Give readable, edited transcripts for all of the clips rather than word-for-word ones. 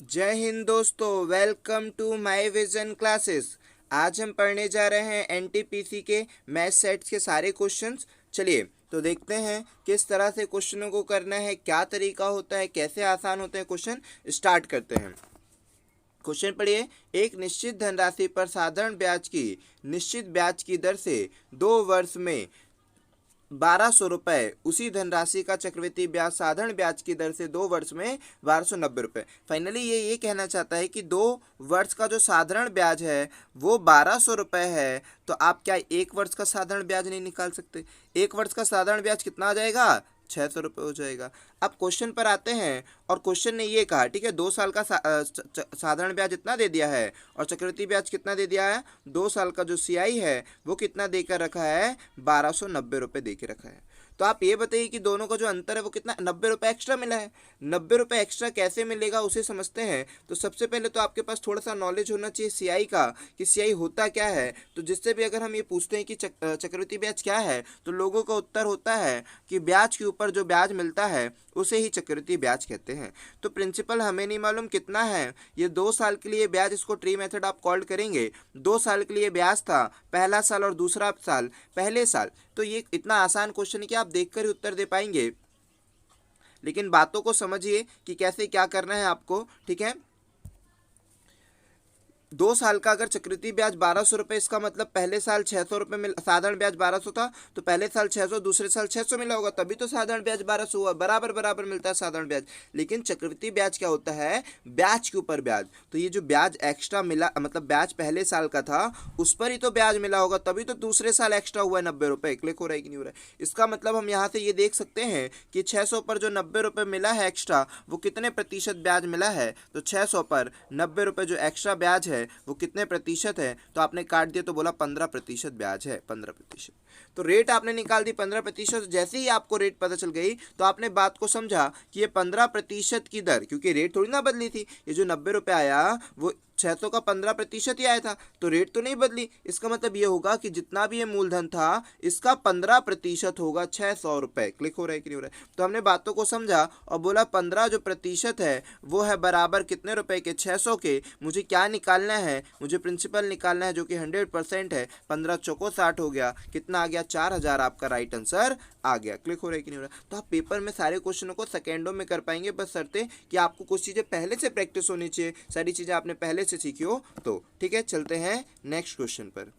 जय हिंद दोस्तों, welcome to my vision classes. आज हम पढ़ने जा रहे हैं एनटीपीसी के मैथ सेट्स के सारे क्वेश्चंस। चलिए तो देखते हैं किस तरह से क्वेश्चनों को करना है, क्या तरीका होता है, कैसे आसान होते हैं क्वेश्चन। स्टार्ट करते हैं। क्वेश्चन पढ़िए। एक निश्चित धनराशि पर साधारण ब्याज की निश्चित ब्याज की दर से 2 वर्ष में 1200 रुपये, उसी धनराशि का चक्रवृद्धि ब्याज साधारण ब्याज की दर से 2 वर्ष में 1290 रुपये। फाइनली ये कहना चाहता है कि 2 वर्ष का जो साधारण ब्याज है वो 1200 रुपये है। तो आप क्या 1 वर्ष का साधारण ब्याज नहीं निकाल सकते? 1 वर्ष का साधारण ब्याज कितना आ जाएगा? 600 रुपये हो जाएगा। अब क्वेश्चन पर आते हैं और क्वेश्चन ने ये कहा, ठीक है, 2 साल का साधारण ब्याज इतना दे दिया है और चक्रवृद्धि ब्याज कितना दे दिया है? 2 साल का जो सीआई है वो कितना देकर रखा है? 1290 रुपये दे के रखा है। तो आप ये बताइए कि दोनों का जो अंतर है वो कितना? 90 रुपये एक्स्ट्रा मिला है। 90 रुपये एक्स्ट्रा कैसे मिलेगा उसे समझते हैं। तो सबसे पहले तो आपके पास थोड़ा सा नॉलेज होना चाहिए सीआई का, कि सीआई होता क्या है। तो जिससे भी अगर हम ये पूछते हैं कि चक्रवृद्धि ब्याज क्या है, तो लोगों का उत्तर होता है कि ब्याज के ऊपर जो ब्याज मिलता है उसे ही चक्रवृद्धि ब्याज कहते हैं। तो प्रिंसिपल हमें नहीं मालूम कितना है, ये 2 साल के लिए ब्याज, इसको ट्री मेथड आप कॉल्ड करेंगे। 2 साल के लिए ब्याज था, पहला साल और दूसरा साल पहले साल। तो ये इतना आसान क्वेश्चन है कि आप देखकर ही उत्तर दे पाएंगे, लेकिन बातों को समझिए कि कैसे क्या करना है आपको, ठीक है। 2 साल का अगर चक्रवृद्धि ब्याज 1200 रुपये, इसका मतलब पहले साल 600 रुपये मिल, साधारण ब्याज 1200 था तो पहले साल 600, दूसरे साल 600 मिला होगा, तभी तो साधारण ब्याज 1200 हुआ। बराबर बराबर मिलता है साधारण ब्याज। लेकिन चक्रवृद्धि ब्याज क्या होता है? ब्याज के ऊपर ब्याज। तो ये जो ब्याज एक्स्ट्रा मिला, मतलब ब्याज पहले साल का था उस पर ही तो ब्याज मिला होगा, तभी तो दूसरे साल एक्स्ट्रा हुआ है 90 रुपये। क्लिक हो रहा है कि नहीं हो रहा है? इसका मतलब हम यहाँ से ये देख सकते हैं कि 600 पर जो 90 रुपये मिला है एक्स्ट्रा, वो कितने प्रतिशत ब्याज मिला है? तो 600 पर 90 रुपये जो एक्स्ट्रा ब्याज है वो कितने प्रतिशत है? तो आपने काट दिया तो बोला 15% ब्याज है, 15%। तो रेट आपने निकाल दी 15%। जैसे ही आपको रेट पता चल गई तो आपने बात को समझा कि ये 15% की दर, क्योंकि रेट थोड़ी ना बदली थी, ये जो 90 रुपये आया वो 600 का 15% ही आया था, तो रेट तो नहीं बदली। इसका मतलब ये होगा कि जितना भी ये मूलधन था इसका 15% होगा 600 रुपये। क्लिक हो रहा है कि नहीं हो रहा है? तो हमने बातों को समझा और बोला 15 जो प्रतिशत है वो है बराबर कितने रुपए के? 600 के। मुझे क्या निकालना है? मुझे प्रिंसिपल निकालना है जो कि 100% है। 15 चौको 60 हो गया, कितना आ गया? 4000। आपका राइट आंसर आ गया। क्लिक हो रहा है कि नहीं हो रहा है? तो आप पेपर में सारे क्वेश्चनों को सेकेंडों में कर पाएंगे, बस शर्ते कि आपको कुछ चीज़ें पहले से प्रैक्टिस होनी चाहिए, सारी चीज़ें आपने पहले से सीखी हो तो। ठीक है, चलते हैं नेक्स्ट क्वेश्चन पर।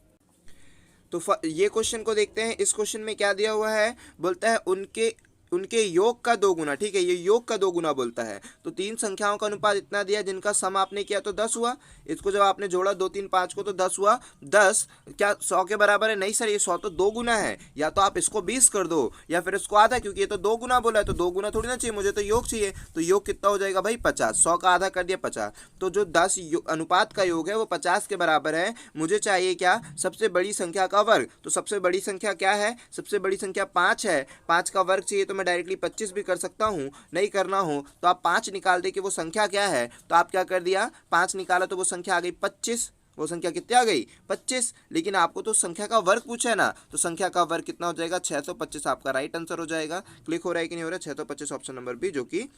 तो ये क्वेश्चन को देखते हैं। इस क्वेश्चन में क्या दिया हुआ है? बोलता है उनके उनके योग का 2 गुना। ठीक है, ये योग का 2 गुना बोलता है। तो 3 संख्याओं का अनुपात इतना दिया जिनका सम आपने किया तो 10 हुआ। इसको जब आपने जोड़ा 2 3 5 को तो 10 हुआ। 10 क्या 100 के बराबर है? नहीं सर, ये 100 तो 2 गुना है। या तो आप इसको 20 कर दो या फिर इसको आधा, क्योंकि ये तो 2 गुना बोला है, तो 2 गुना थोड़ी ना चाहिए, मुझे तो योग चाहिए। तो योग कितना हो जाएगा भाई? 50। 100 का आधा कर दिया 50। तो जो 10 अनुपात का योग है वो 50 के बराबर है। मुझे चाहिए क्या? सबसे बड़ी संख्या का वर्ग। तो सबसे बड़ी संख्या क्या है? सबसे बड़ी संख्या 5 है। 5 का वर्ग चाहिए तो मैं डायरेक्टली 25 भी कर सकता हूँ। नहीं करना हो तो आप 5 निकाल दे कि वो संख्या क्या है। तो आप क्या कर दिया? 5 निकाला तो वो संख्या आ गई 25। वो संख्या कितनी आ गई? 25। लेकिन आपको तो संख्या का वर्ग पूछा है ना, तो संख्या का वर्ग कितना हो जाएगा? 625। आपका राइट आंसर हो जाएगा। क्लिक हो रहा है कि नहीं हो रहा है? 625 ऑप्शन नंबर बी, जो कि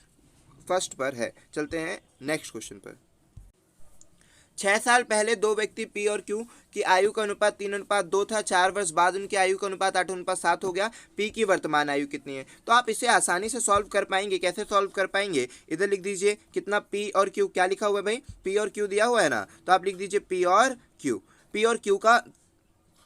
फर्स्ट पर है। चलते हैं नेक्स्ट क्वेश्चन पर। 6 साल पहले 2 व्यक्ति पी और क्यू की आयु का अनुपात 3:2 था। 4 वर्ष बाद उनकी आयु का अनुपात 8:7 हो गया। पी की वर्तमान आयु कितनी है? तो आप इसे आसानी से सॉल्व कर पाएंगे। कैसे सॉल्व कर पाएंगे? इधर लिख दीजिए कितना पी और क्यू। क्या लिखा हुआ है भाई? पी और क्यू दिया हुआ है ना, तो आप लिख दीजिए पी और क्यू। पी और क्यू का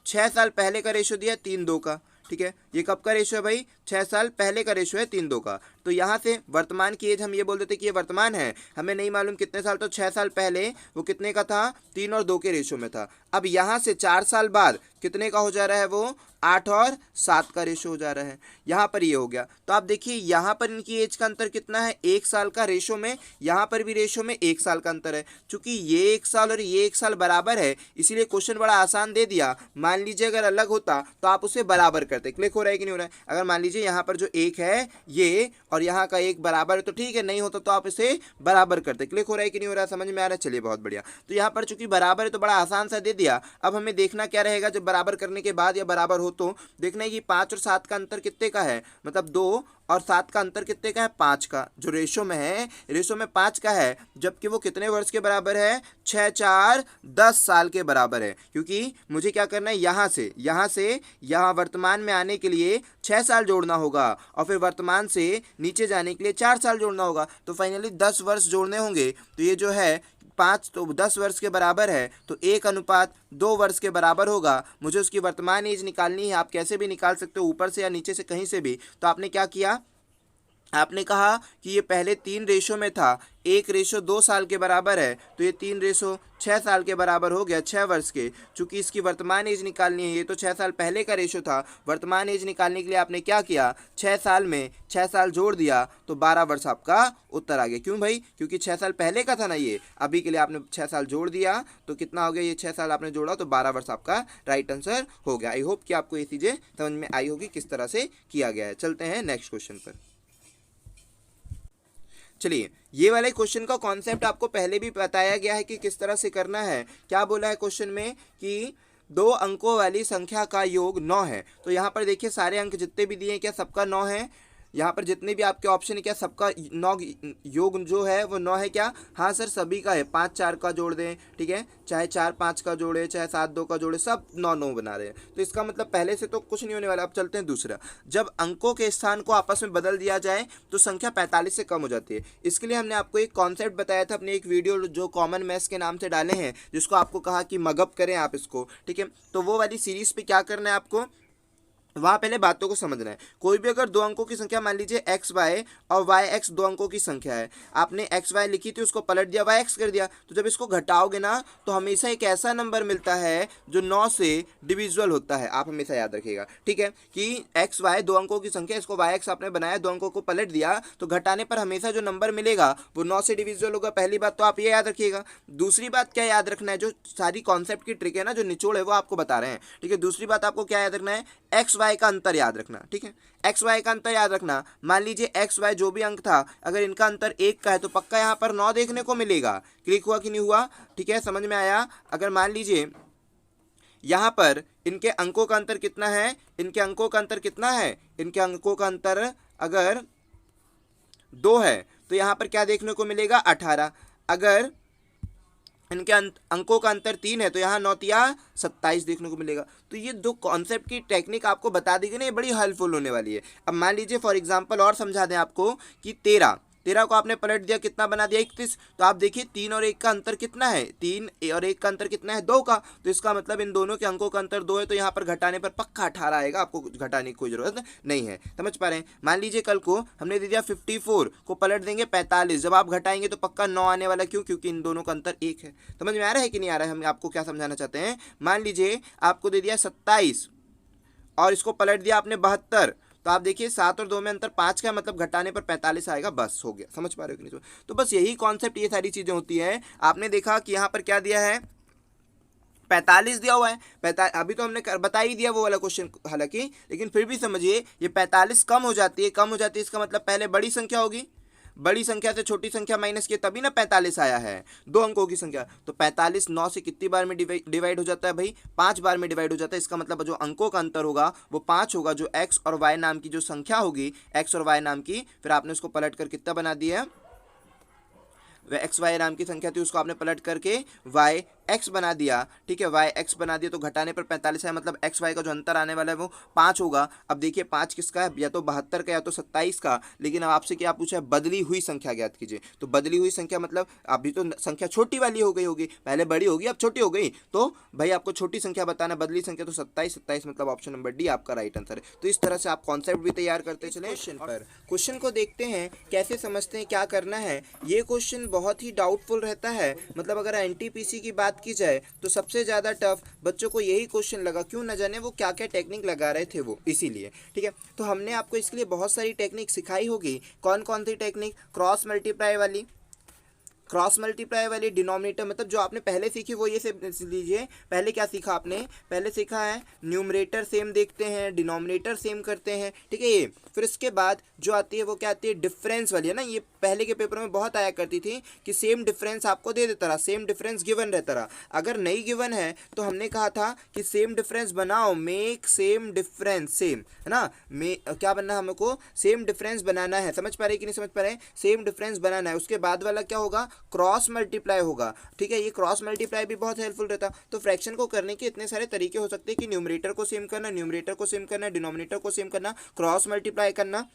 6 साल पहले का रेशो दिया 3:2 का। ठीक है, ये कब का रेशो है भाई? 6 साल पहले का रेशो है 3:2 का। तो यहाँ से वर्तमान की एज हम ये बोल देते कि ये वर्तमान है, हमें नहीं मालूम कितने साल, तो 6 साल पहले वो कितने का था? 3 और 2 के रेशो में था। अब यहाँ से 4 साल बाद कितने का हो जा रहा है? वो 8 और 7 का रेशो हो जा रहा है। यहाँ पर ये हो गया। तो आप देखिए यहाँ पर इनकी एज का अंतर कितना है? 1 साल का रेशो में। यहाँ पर भी रेशो में 1 साल का अंतर है। चूंकि ये 1 साल और ये 1 साल बराबर है, इसीलिए क्वेश्चन बड़ा आसान दे दिया। मान लीजिए अगर अलग होता तो आप उसे बराबर करते। क्लिक हो रहा है कि नहीं हो रहा है? अगर मान लीजिए यहाँ पर जो 1 है ये और यहाँ का 1 बराबर है तो ठीक है, नहीं होता तो आप इसे बराबर करते। क्लिक हो रहा है कि नहीं हो रहा है? समझ में आ रहा है? चलिए बहुत बढ़िया। तो यहाँ पर चूंकि बराबर है तो बड़ा आसान सा दे दिया। अब हमें देखना क्या रहेगा? जब बराबर करने के बाद या बराबर हो तो देखना है कि 5 और 7 का अंतर कितने का है, मतलब 2 और 7 का अंतर कितने का है, 5 का। जो रेशो में है, रेशो में 5 का है, जबकि वो कितने वर्ष के बराबर है, 6 4 10 साल के बराबर है। क्योंकि मुझे क्या करना है, यहाँ से यहाँ वर्तमान में आने के लिए 6 साल जोड़ना होगा और फिर वर्तमान से नीचे जाने के लिए 4 साल जोड़ना होगा, तो फाइनली 10 वर्ष जोड़ने होंगे। तो ये जो है 5 तो 10 वर्ष के बराबर है, तो 1:2 वर्ष के बराबर होगा। मुझे उसकी वर्तमान एज निकालनी है, आप कैसे भी निकाल सकते हो, ऊपर से या नीचे से कहीं से भी। तो आपने क्या किया, आपने कहा कि ये पहले 3 रेशो में था, 1:2 साल के बराबर है, तो ये 3:6 साल के बराबर हो गया, 6 वर्ष के। चूंकि इसकी वर्तमान एज निकालनी है, ये तो 6 साल पहले का रेशो था, वर्तमान एज निकालने के लिए आपने क्या किया, 6 साल में 6 साल जोड़ दिया तो 12 वर्ष आपका उत्तर आ गया। क्यों भाई, क्योंकि 6 साल पहले का था ना, ये अभी के लिए आपने 6 साल जोड़ दिया तो कितना हो गया, ये 6 साल आपने जोड़ा तो 12 वर्ष आपका राइट आंसर हो गया। आई होप कि आपको ये चीज़ें समझ में आई होगी किस तरह से किया गया है। चलते हैं नेक्स्ट क्वेश्चन पर। चलिए, ये वाले क्वेश्चन का कॉन्सेप्ट आपको पहले भी बताया गया है कि किस तरह से करना है। क्या बोला है क्वेश्चन में कि 2 अंकों वाली संख्या का योग 9 है। तो यहाँ पर देखिए सारे अंक जितने भी दिए हैं क्या सबका 9 है, यहाँ पर जितने भी आपके ऑप्शन है क्या सबका 9 योग जो है वो 9 है क्या, हाँ सर सभी का है। 5 4 का जोड़ दें, ठीक है, चाहे 4 5 का जोड़े, चाहे 7 2 का जोड़े, सब 9 9 बना रहे हैं। तो इसका मतलब पहले से तो कुछ नहीं होने वाला। अब चलते हैं दूसरा, जब अंकों के स्थान को आपस में बदल दिया जाए तो संख्या 45 से कम हो जाती है। इसके लिए हमने आपको एक कॉन्सेप्ट बताया था अपने एक वीडियो जो कॉमन मैथ्स के नाम से डाले हैं, जिसको आपको कहा कि मगअप करें आप इसको, ठीक है। तो वो वाली सीरीज पे क्या करना है आपको, वहाँ पहले बातों को समझना है। कोई भी अगर 2 अंकों की संख्या मान लीजिए एक्स वाई और वाई एक्स 2 अंकों की संख्या है, आपने एक्स वाई लिखी थी उसको पलट दिया वाई एक्स कर दिया, तो जब इसको घटाओगे ना तो हमेशा एक ऐसा नंबर मिलता है जो 9 से डिविजिबल होता है। आप हमेशा याद रखिएगा, ठीक है, कि एक्स वाई 2 अंकों की संख्या, इसको वाई एक्स आपने बनाया, 2 अंकों को पलट दिया तो घटाने पर हमेशा जो नंबर मिलेगा वो 9 से डिविजिबल होगा। पहली बात तो आप ये याद रखिएगा। दूसरी बात क्या याद रखना है, जो सारी कॉन्सेप्ट की ट्रिक है ना, जो निचोड़ है वो आपको बता रहे हैं, ठीक है। दूसरी बात आपको क्या याद रखना है, एक्स वाई का अंतर याद रखना, ठीक है, एक्स वाई का अंतर याद रखना। मान लीजिए एक्स वाई जो भी अंक था, अगर इनका अंतर 1 का है तो पक्का यहाँ पर 9 देखने को मिलेगा। क्लिक हुआ कि नहीं हुआ, ठीक है, समझ में आया। अगर मान लीजिए यहाँ पर इनके अंकों का अंतर कितना है, इनके अंकों का अंतर कितना है, इनके अंकों का अंतर अगर 2 है तो यहाँ पर क्या देखने को मिलेगा, 18। अगर इनके अंकों का अंतर 3 है तो यहाँ 9 तिया 27 देखने को मिलेगा। तो ये 2 कॉन्सेप्ट की टेक्निक आपको बता दी गई ना, ये बड़ी हेल्पफुल होने वाली है। अब मान लीजिए फॉर एग्जांपल और समझा दें आपको कि 13 को आपने पलट दिया, कितना बना दिया, 31। तो आप देखिए 3 और 1 का अंतर कितना है, 3 और 1 का अंतर कितना है, 2 का। तो इसका मतलब इन दोनों के अंकों का अंतर 2 है, तो यहाँ पर घटाने पर पक्का 18 आएगा, आपको घटाने की कोई जरूरत नहीं है। समझ पा रहे हैं। मान लीजिए कल को हमने दे दिया 54 को पलट देंगे 45, जब आप घटाएंगे तो पक्का 9 आने वाला। क्यों, क्योंकि इन दोनों का अंतर 1 है। समझ में आ रहा है कि नहीं आ रहा है, हम आपको क्या समझाना चाहते हैं। मान लीजिए आपको दे दिया 27 और इसको पलट दिया आपने 72, तो आप देखिए 7 और 2 में अंतर 5 का, मतलब घटाने पर 45 आएगा, बस हो गया। समझ पा रहे हो कि नहीं। तो बस यही कॉन्सेप्ट, ये सारी चीजें होती है। आपने देखा कि यहाँ पर क्या दिया है, 45 दिया हुआ है, 45 अभी तो हमने बता ही दिया वो वाला क्वेश्चन हालांकि, लेकिन फिर भी समझिए ये 45 कम हो जाती है, कम हो जाती है, इसका मतलब पहले बड़ी संख्या होगी, बड़ी संख्या से छोटी संख्या माइनस किए तभी ना 45 आया है, 2 अंकों की संख्या। तो 45 9 से कितनी बार में डिवाइड हो जाता है भाई, 5 बार में डिवाइड हो जाता है। इसका मतलब जो अंकों का अंतर होगा वो 5 होगा, जो एक्स और वाई नाम की जो संख्या होगी, एक्स और वाई नाम की, फिर आपने उसको पलट कर कितना बना दिया, वह एक्स वाई नाम की संख्या थी उसको आपने पलट करके वाई एक्स बना दिया, ठीक है, वाई एक्स बना दिया। तो घटाने पर 45 है, मतलब एक्स वाई का जो अंतर आने वाला है वो 5 होगा। अब देखिए 5 किसका है, या तो 72 का या तो 27 का। लेकिन अब आपसे क्या पूछा है, बदली हुई संख्या ज्ञात कीजिए। तो बदली हुई संख्या मतलब अभी तो संख्या छोटी वाली हो गई होगी, पहले बड़ी होगी अब छोटी हो गई, तो भाई आपको छोटी संख्या बताना, बदली संख्या तो 27 मतलब ऑप्शन नंबर डी आपका राइट आंसर है। तो इस तरह से आप कॉन्सेप्ट भी तैयार करते चले। क्वेश्चन को देखते हैं कैसे समझते हैं, क्या करना है। ये क्वेश्चन बहुत ही डाउटफुल रहता है, मतलब अगर एनटीपीसी की बात की जाए तो सबसे ज़्यादा टफ बच्चों को यही क्वेश्चन लगा। क्यों, न जाने वो क्या क्या टेक्निक लगा रहे थे वो, इसीलिए। ठीक है, तो हमने आपको इसके लिए बहुत सारी टेक्निक सिखाई होगी। कौन कौन सी टेक्निक, क्रॉस मल्टीप्लाई वाली, क्रॉस मल्टीप्लाई वाली डिनोमिनेटर मतलब जो आपने पहले सीखी वो ये से लीजिए। पहले क्या सीखा आपने, पहले सीखा है न्यूमरेटर सेम देखते हैं, डिनोमिनेटर सेम करते हैं, ठीक है ये। फिर इसके बाद जो आती है वो क्या आती है, डिफरेंस वाली है ना। ये पहले के पेपर में बहुत आया करती थी कि सेम डिफरेंस आपको दे देता रहा, सेम डिफरेंस गिवन रहता रहा। अगर नहीं गिवन है तो हमने कहा था कि सेम डिफरेंस बनाओ, मेक सेम डिफरेंस सेम, है ना। क्या बनना हमको, सेम डिफरेंस बनाना है। समझ पा रहे कि नहीं समझ पा रहे हैं, सेम डिफरेंस बनाना है। उसके बाद वाला क्या होगा, क्रॉस मल्टीप्लाई होगा, ठीक है। ये क्रॉस मल्टीप्लाई भी बहुत हेल्पफुल रहता। तो फ्रैक्शन को करने के इतने सारे तरीके हो सकते हैं कि न्यूमरेटर को सेम करना, न्यूमरेटर को सेम करना, डिनोमिनेटर को सेम करना, क्रॉस मल्टीप्लाई करना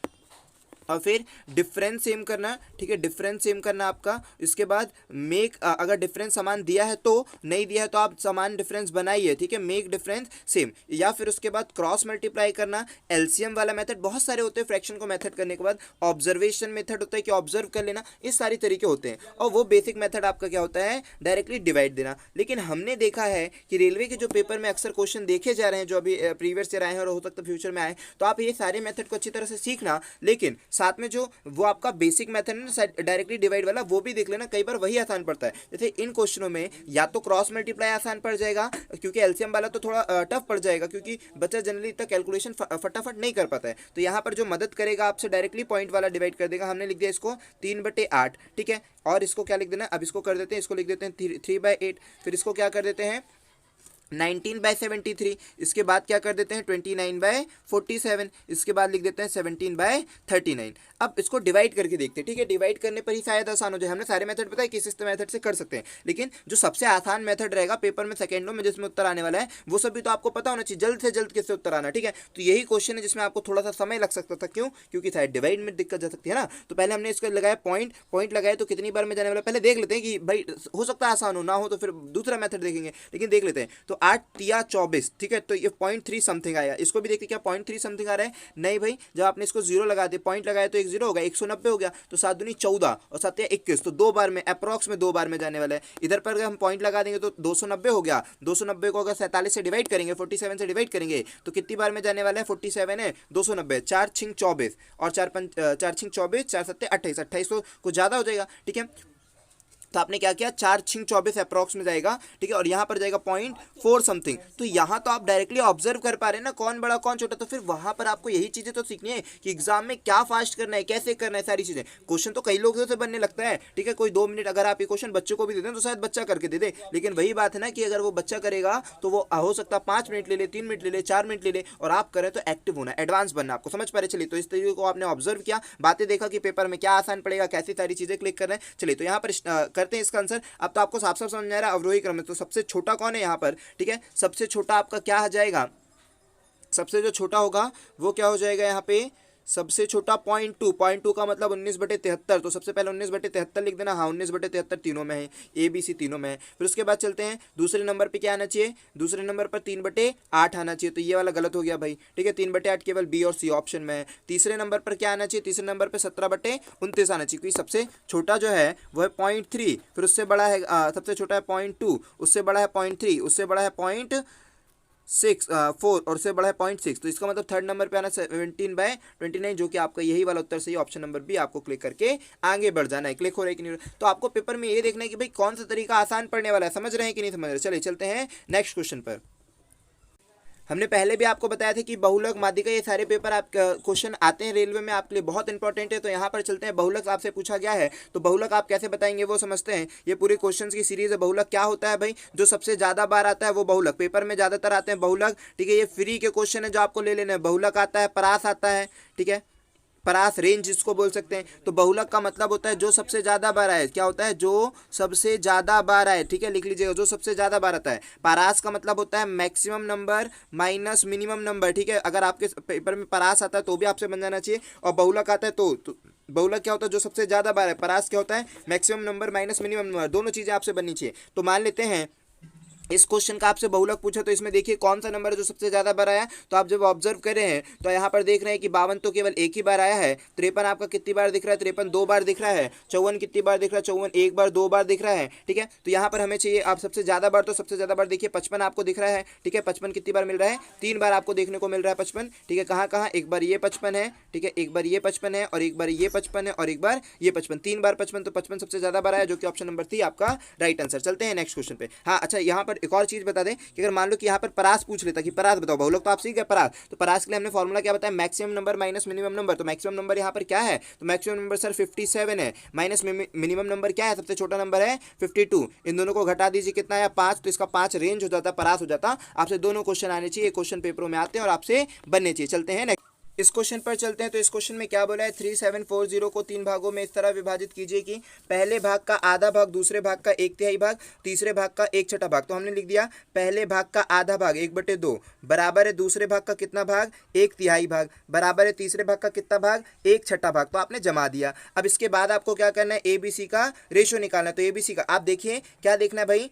और फिर डिफरेंस सेम करना, ठीक है, डिफरेंस सेम करना आपका। इसके बाद मेक, अगर डिफरेंस समान दिया है तो, नहीं दिया है तो आप समान डिफरेंस बनाइए, ठीक है, मेक डिफरेंस सेम। या फिर उसके बाद क्रॉस मल्टीप्लाई करना, एलसीएम वाला मेथड, बहुत सारे होते हैं फ्रैक्शन को मेथड करने के बाद। ऑब्जर्वेशन मेथड होता है कि ऑब्जर्व कर लेना, इस सारी तरीके होते हैं। और वो बेसिक मेथड आपका क्या होता है, डायरेक्टली डिवाइड देना। लेकिन हमने देखा है कि रेलवे के जो पेपर में अक्सर क्वेश्चन देखे जा रहे हैं, जो अभी प्रीवियस ईयर आए हैं और हो सकता है फ्यूचर में आए, तो आप ये सारे मेथड को अच्छी तरह से सीखना। लेकिन साथ में जो वो आपका बेसिक मेथड है ना डायरेक्टली डिवाइड वाला, वो भी देख लेना, कई बार वही आसान पड़ता है। जैसे इन क्वेश्चनों में या तो क्रॉस मल्टीप्लाई आसान पड़ जाएगा, क्योंकि एलसीएम वाला तो थोड़ा टफ पड़ जाएगा, क्योंकि बच्चा जनरली इतना कैलकुलेशन फटाफट नहीं कर पाता है। तो यहाँ पर जो मदद करेगा आपसे, डायरेक्टली पॉइंट वाला डिवाइड कर देगा। हमने लिख दिया इसको 3/8, ठीक है। और इसको क्या लिख देना, अब इसको कर देते हैं, इसको लिख देते हैं 3/8। फिर इसको क्या कर देते हैं 19/73। इसके बाद क्या कर देते हैं 29/47। इसके बाद लिख देते हैं 17/39। अब इसको डिवाइड करके देखते हैं, ठीक है। डिवाइड करने पर ही शायद आसान हो जाए। हमने सारे मेथड बताया किस मेथड से कर सकते हैं, लेकिन जो सबसे आसान मेथड रहेगा पेपर में सेकंडों में जिसमें उत्तर आने वाला है, वो सब भी तो आपको पता होना चाहिए, जल्द से जल्द किससे उत्तर आना, ठीक है। तो यही क्वेश्चन है जिसमें आपको थोड़ा सा समय लग सकता था। क्यों, क्योंकि शायद डिवाइड में दिक्कत जा सकती है ना। तो पहले हमने इसको लगाया पॉइंट, पॉइंट लगाए तो कितनी बार में जाने वाला, पहले देख लेते हैं कि भाई हो सकता है आसान हो, ना हो तो फिर दूसरा मेथड देखेंगे, लेकिन देख लेते हैं। तो 8×3=24, ठीक है। तो ये 0.3 समथिंग आया। इसको भी देखते क्या 0.3 समथिंग आ रहा है, नहीं भाई, जब आपने इसको जीरो लगा दिया, पॉइंट लगाया तो एक जीरो होगा, 190 हो गया। तो 7 दूनी 14 और 7 21, तो 2 बार में, अप्रॉक्स में 2 बार में जाने वाला है। इधर पर अगर हम पॉइंट लगा देंगे तो 290 हो गया। 290 को अगर 47 से डिवाइड करेंगे, 47 से डिवाइड करेंगे तो कितनी बार में जाने वाला है, 47 है 290, 4×6=24 और 4×6=24, 4×7=28, 28 तो कुछ ज़्यादा हो जाएगा, ठीक है। तो आपने क्या किया, 4×6=24 अप्रॉक्स में जाएगा, ठीक है। और यहाँ पर जाएगा 0.4 समथिंग। तो यहाँ तो आप डायरेक्टली ऑब्जर्व कर पा रहे हैं ना, कौन बड़ा कौन छोटा। तो फिर वहाँ पर आपको यही चीज़ें तो सीखनी है कि एग्जाम में क्या फास्ट करना है, कैसे करना है, सारी चीज़ें। क्वेश्चन तो कई लोगों से बनने लगता है, ठीक है। कोई 2 मिनट अगर आप ये क्वेश्चन बच्चों को भी दे दें तो शायद बच्चा करके दे दे, लेकिन वही बात है ना कि अगर वो बच्चा करेगा तो वो हो सकता है 5 मिनट ले ले, 3 मिनट ले ले, 4 मिनट ले ले, और आप करें तो एक्टिव होना, एडवांस बनना, आपको समझ पा रहे। चलिए, तो इस तरीके को आपने ऑब्जर्व किया, बातें देखा कि पेपर में क्या आसान पड़ेगा, कैसी सारी चीज़ें क्लिक कर रहे हैं। चलिए, तो यहाँ पर करते हैं इसका आंसर। अब तो आपको साफ साफ समझ में आ रहा है अवरोही क्रम में। तो सबसे छोटा कौन है यहाँ पर, ठीक है। सबसे छोटा आपका क्या आ जाएगा, सबसे जो छोटा होगा वो क्या हो जाएगा यहाँ पे, सबसे छोटा 0.2 का मतलब 19/73। तो सबसे पहले 19/73 लिख देना। हाँ, 19/73 तीनों में है, ए बी सी तीनों में है। फिर उसके बाद चलते हैं दूसरे नंबर पे, क्या आना चाहिए, दूसरे नंबर पर 3/8 आना चाहिए। तो ये वाला गलत हो गया भाई, ठीक है। 3/8 केवल बी और सी ऑप्शन में है। तीसरे नंबर पर क्या आना चाहिए, तीसरे नंबर पर 17/29 आना चाहिए, क्योंकि सबसे छोटा जो है वो है 0.3, फिर उससे बड़ा है सबसे छोटा है 0.2, उससे बड़ा है 0.3, उससे बड़ा है 0.4 और उससे बड़ा है 0.6। तो इसका मतलब थर्ड नंबर पे आना 17/29, जो कि आपका यही वाला उत्तर सही, ऑप्शन नंबर बी। आपको क्लिक करके आगे बढ़ जाना है। क्लिक हो रहा है कि नहीं। तो आपको पेपर में ये देखना है कि भाई कौन सा तरीका आसान पड़ने वाला है, समझ रहे हैं कि नहीं समझ रहे। चलिए चलते हैं नेक्स्ट क्वेश्चन पर। हमने पहले भी आपको बताया था कि बहुलक, माध्यिका, ये सारे पेपर आप क्वेश्चन आते हैं रेलवे में, आपके लिए बहुत इंपॉर्टेंट है। तो यहाँ पर चलते हैं, बहुलक आपसे पूछा गया है तो बहुलक आप कैसे बताएंगे वो समझते हैं। ये पूरे क्वेश्चंस की सीरीज है। बहुलक क्या होता है भाई, जो सबसे ज़्यादा बार आता है वो बहुलक, पेपर में ज़्यादातर आते हैं बहुलक, ठीक है। ये फ्री के क्वेश्चन है जो आपको ले लेना है। बहुलक आता है, परास आता है, ठीक है, परास रेंज जिसको बोल सकते हैं। तो बहुलक का मतलब होता है जो सबसे ज़्यादा बार आए, क्या होता है, जो सबसे ज़्यादा बार आए, ठीक है, लिख लीजिएगा, जो सबसे ज़्यादा बार आता है। परास का मतलब होता है maximum number minus minimum number, ठीक है। अगर आपके पेपर में परास आता है तो भी आपसे बन जाना चाहिए, और बहुलक आता है तो बहुलक क्या होता है, जो सबसे ज़्यादा बार है। परास क्या होता है, maximum number minus minimum number, दोनों चीज़ें आपसे बननी चाहिए। तो मान लेते हैं इस क्वेश्चन का आपसे बहुलक पूछा तो इसमें देखिए कौन सा नंबर है जो सबसे ज्यादा बार आया। तो आप जब ऑब्जर्व कर रहे हैं तो यहाँ पर देख रहे हैं कि 52 तो केवल एक ही बार आया है। 53 आपका कितनी बार दिख रहा है, 53 दो बार दिख रहा है। 54 कितनी बार दिख रहा है, 54 एक बार दो बार दिख रहा है। ठीक है, तो यहाँ पर हमें चाहिए आप सबसे ज्यादा बार, तो सबसे ज्यादा बार देखिए 55 आपको दिख रहा है। ठीक है, 55 कितनी बार मिल रहा है, 3 बार आपको देखने को मिल रहा है 55। ठीक है, कहाँ कहाँ, एक बार ये 55 है, ठीक है, एक बार ये 55 है, और एक बार ये 55 है, और एक बार ये 55, 3 बार 55, तो 55 सबसे ज्यादा बार आया, जो कि ऑप्शन नंबर 3 आपका राइट आंसर। चलते हैं नेक्स्ट क्वेश्चन पे। हाँ अच्छा, यहाँ पर एक और चीज बता दें कि अगर मान लो कि यहाँ पर परास पूछ लेता कि परास बताओ, बहुलक तो आप सीख गए परास, तो परास के लिए हमने फॉर्मूला क्या बताया, maximum number minus minimum number. तो मैक्सिमम नंबर यहाँ पर क्या है, तो मैक्सिमम नंबर सर 57 है, माइनस मिनिमम नंबर क्या है, सबसे छोटा नंबर है 52। इन दोनों को घटा दीजिए, कितना है 5, तो इसका 5 रेंज हो जाता, परास हो जाता। आपसे दोनों क्वेश्चन आने चाहिए, क्वेश्चन पेपरों में आते हैं और आपसे बनने चाहिए। चलते हैं नेक्स्ट इस क्वेश्चन पर चलते हैं। तो इस क्वेश्चन में क्या बोला है, 3740 को 3 भागों में इस तरह विभाजित कीजिए कि पहले भाग का आधा भाग, दूसरे भाग का 1/3 भाग, तीसरे भाग का 1/6 भाग। तो हमने लिख दिया पहले भाग का आधा भाग 1/2 बराबर है दूसरे भाग का कितना भाग, 1/3 भाग, बराबर है तीसरे भाग का कितना भाग, 1/6 भाग। तो आपने जमा दिया। अब इसके बाद आपको क्या करना है, ABC का रेशो निकालना है। तो ABC का आप देखिए क्या देखना है भाई,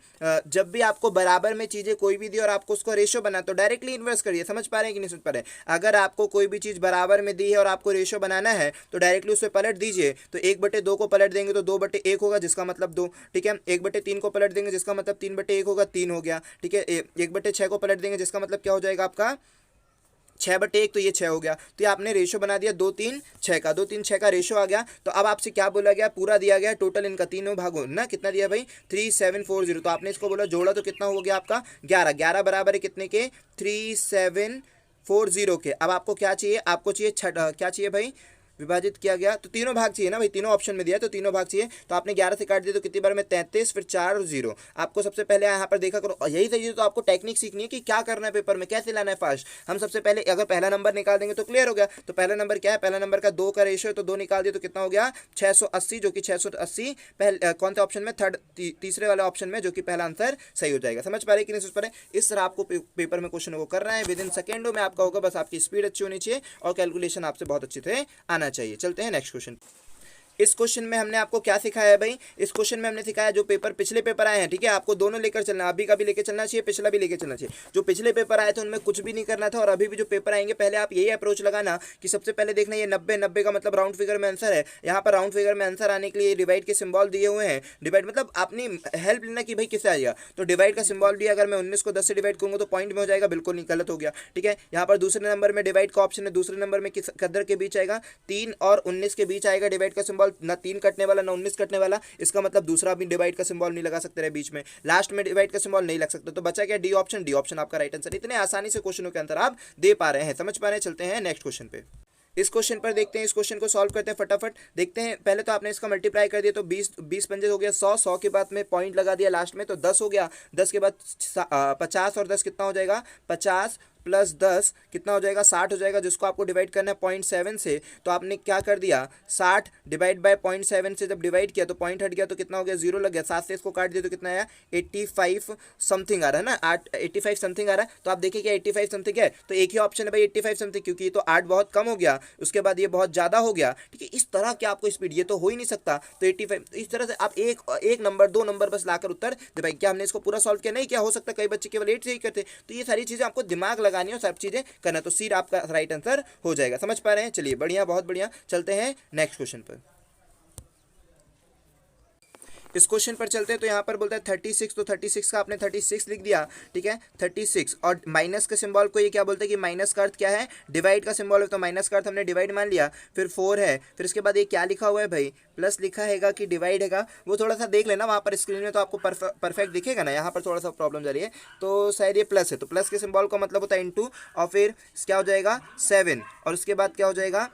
जब भी आपको बराबर में चीजें कोई भी दी और आपको उसको रेशो बनाना, तो डायरेक्टली इन्वर्स करिए। समझ पा रहे हैं कि नहीं समझ पा रहे हैं। अगर आपको कोई भी चीज बराबर में दी है और आपको रेशो बनाना है तो डायरेक्टली उससे पलट दीजिए। तो 1/2 को पलट देंगे तो 2/1 होगा, जिसका मतलब 2। ठीक है, 1/3 को पलट देंगे जिसका मतलब 3/1 होगा, 3 हो गया। ठीक है, 1/6 को पलट देंगे जिसका मतलब क्या हो जाएगा आपका 6/1, तो ये 6 हो गया। तो ये आपने रेशो बना दिया 2 3 6 का, 2 3 6 का रेशो आ गया। तो अब आपसे क्या बोला गया, पूरा दिया गया टोटल इनका तीनों भागों ना, कितना दिया भाई 3740। तो आपने इसको बोला जोड़ा तो कितना हो गया आपका 11, 11 बराबर है कितने के 3740 के। अब आपको क्या चाहिए, आपको चाहिए क्या चाहिए भाई, विभाजित किया गया तो तीनों भाग चाहिए ना भाई, तीनों ऑप्शन में दिया है तो तीनों भाग चाहिए। तो आपने 11 से काट दिया तो कितनी बार में 33, फिर 4 और 0। आपको सबसे पहले यहाँ पर देखा करो, यही सही। तो आपको टेक्निक सीखनी है कि क्या करना है पेपर में, कैसे लाना है फास्ट। हम सबसे पहले अगर पहला नंबर निकाल देंगे तो क्लियर हो गया। तो पहला नंबर क्या है, पहला नंबर का 2 का रेशो है, तो 2 निकाल दिया तो कितना हो गया 680, जो कि 680 पहले कौन से ऑप्शन में, तीसरे वाले ऑप्शन में, जो कि पहला आंसर सही हो जाएगा। समझ पा रहे कि नहीं समझ पा रहे। इस तरह आपको पेपर में क्वेश्चन को करना है, विद इन सेकेंडों में आपका होगा। बस आपकी स्पीड अच्छी होनी चाहिए और कैलकुलेशन आपसे बहुत अच्छे से आना चाहिए। चलते हैं नेक्स्ट क्वेश्चन। इस क्वेश्चन में हमने आपको क्या सिखाया है भाई, इस क्वेश्चन में हमने सिखाया जो पेपर पिछले पेपर आए हैं। ठीक है, आपको दोनों लेकर चलना, अभी का भी लेकर चलना चाहिए, पिछला भी लेकर चलना चाहिए। जो पिछले पेपर आए थे उनमें कुछ भी नहीं करना था, और अभी भी जो पेपर आएंगे पहले आप यही अप्रोच लगाना कि सबसे पहले देखना ये 90, 90 का मतलब राउंड फिगर में आंसर है। यहाँ पर राउंड फिगर में आंसर आने के लिए डिवाइड के सिंबल दिए हुए हैं। डिवाइड मतलब अपनी हेल्प लेना कि भाई किससे आएगा, तो डिवाइड का सिंबल दिया, अगर मैं 19 को 10 से डिवाइड करूंगा तो पॉइंट में हो जाएगा, बिल्कुल नहीं, गलत हो गया। ठीक है, यहाँ पर दूसरे नंबर में डिवाइड का ऑप्शन है, दूसरे नंबर में किस कदर के बीच आएगा, 3 और 19 के बीच आएगा डिवाइड का सिंबल, ना 3 कटने वाला ना 19 कटने वाला। इसका मतलब दूसरा भी डिवाइड का सिंबल नहीं लगा सकते रहे बीच में, लास्ट में डिवाइड का सिंबल नहीं लग सकता। तो बचा क्या डी ऑप्शन, डी ऑप्शन आपका राइट आंसर। इतने आसानी से क्वेश्चनों के आंसर आप दे पा रहे हैं, समझ पा रहे हैं। चलते हैं नेक्स्ट क्वेश्चन पे। इस क्वेश्चन पर देखते हैं, इस क्वेश्चन को सॉल्व करते हैं फटाफट। देखते हैं, पहले तो आपने इसका मल्टीप्लाई कर दिया तो 20 पंजे हो गया 100, 100 के बाद में पॉइंट लगा दिया लास्ट में तो 10 हो गया, 10 के बाद 50 और 10 कितना हो जाएगा 50 प्लस 10 कितना हो जाएगा 60 हो जाएगा, जिसको आपको डिवाइड करना है 0.7 से। तो आपने क्या कर दिया 60 डिवाइड बाय 0.7 से जब डिवाइड किया तो पॉइंट हट गया तो कितना हो गया 0 लग गया। 7 से इसको काट दिया तो कितना आया 85 समथिंग आ रहा है ना, 85 समथिंग आ रहा है। तो आप देखिए क्या 85 समथिंग है, तो एक ही ऑप्शन है भाई 85 समथिंग, क्योंकि ये तो 8 बहुत कम हो गया, उसके बाद ये बहुत ज़्यादा हो गया। ठीक है, इस तरह की आपको स्पीड, ये तो हो ही नहीं सकता। तो 85 इस तरह से आप एक नंबर 2 नंबर बस लाकर उत्तर दे भाई। क्या हमने इसको पूरा सॉल्व किया, नहीं क्या, हो सकता है कई बच्चे केवल 8 से ही करते। तो ये सारी चीज़ें आपको दिमाग लगानी है और सब चीज़ें करना, तो सी आपका राइट आंसर हो जाएगा। समझ पा रहे हैं, चलिए बढ़िया, बहुत बढ़िया। चलते हैं नेक्स्ट क्वेश्चन पर। इस क्वेश्चन पर चलते हैं, तो यहाँ पर बोलता है 36, तो 36 का आपने 36 लिख दिया। ठीक है, 36 और माइनस के सिंबल को ये क्या बोलते हैं कि माइनस का अर्थ क्या है, डिवाइड का सिंबल है, तो माइनस का अर्थ हमने डिवाइड मान लिया। फिर 4 है, फिर इसके बाद ये क्या लिखा हुआ है भाई, प्लस लिखा हैगा कि डिवाइड हैगा, वो थोड़ा सा देख लेना वहाँ पर स्क्रीन में, तो आपको परफेक्ट दिखेगा ना। यहाँ पर थोड़ा सा प्रॉब्लम जा रही है, तो शायद ये प्लस है, तो प्लस के सिंबल का मतलब होता है इंटू, और फिर क्या हो जाएगा 7, और उसके बाद क्या हो जाएगा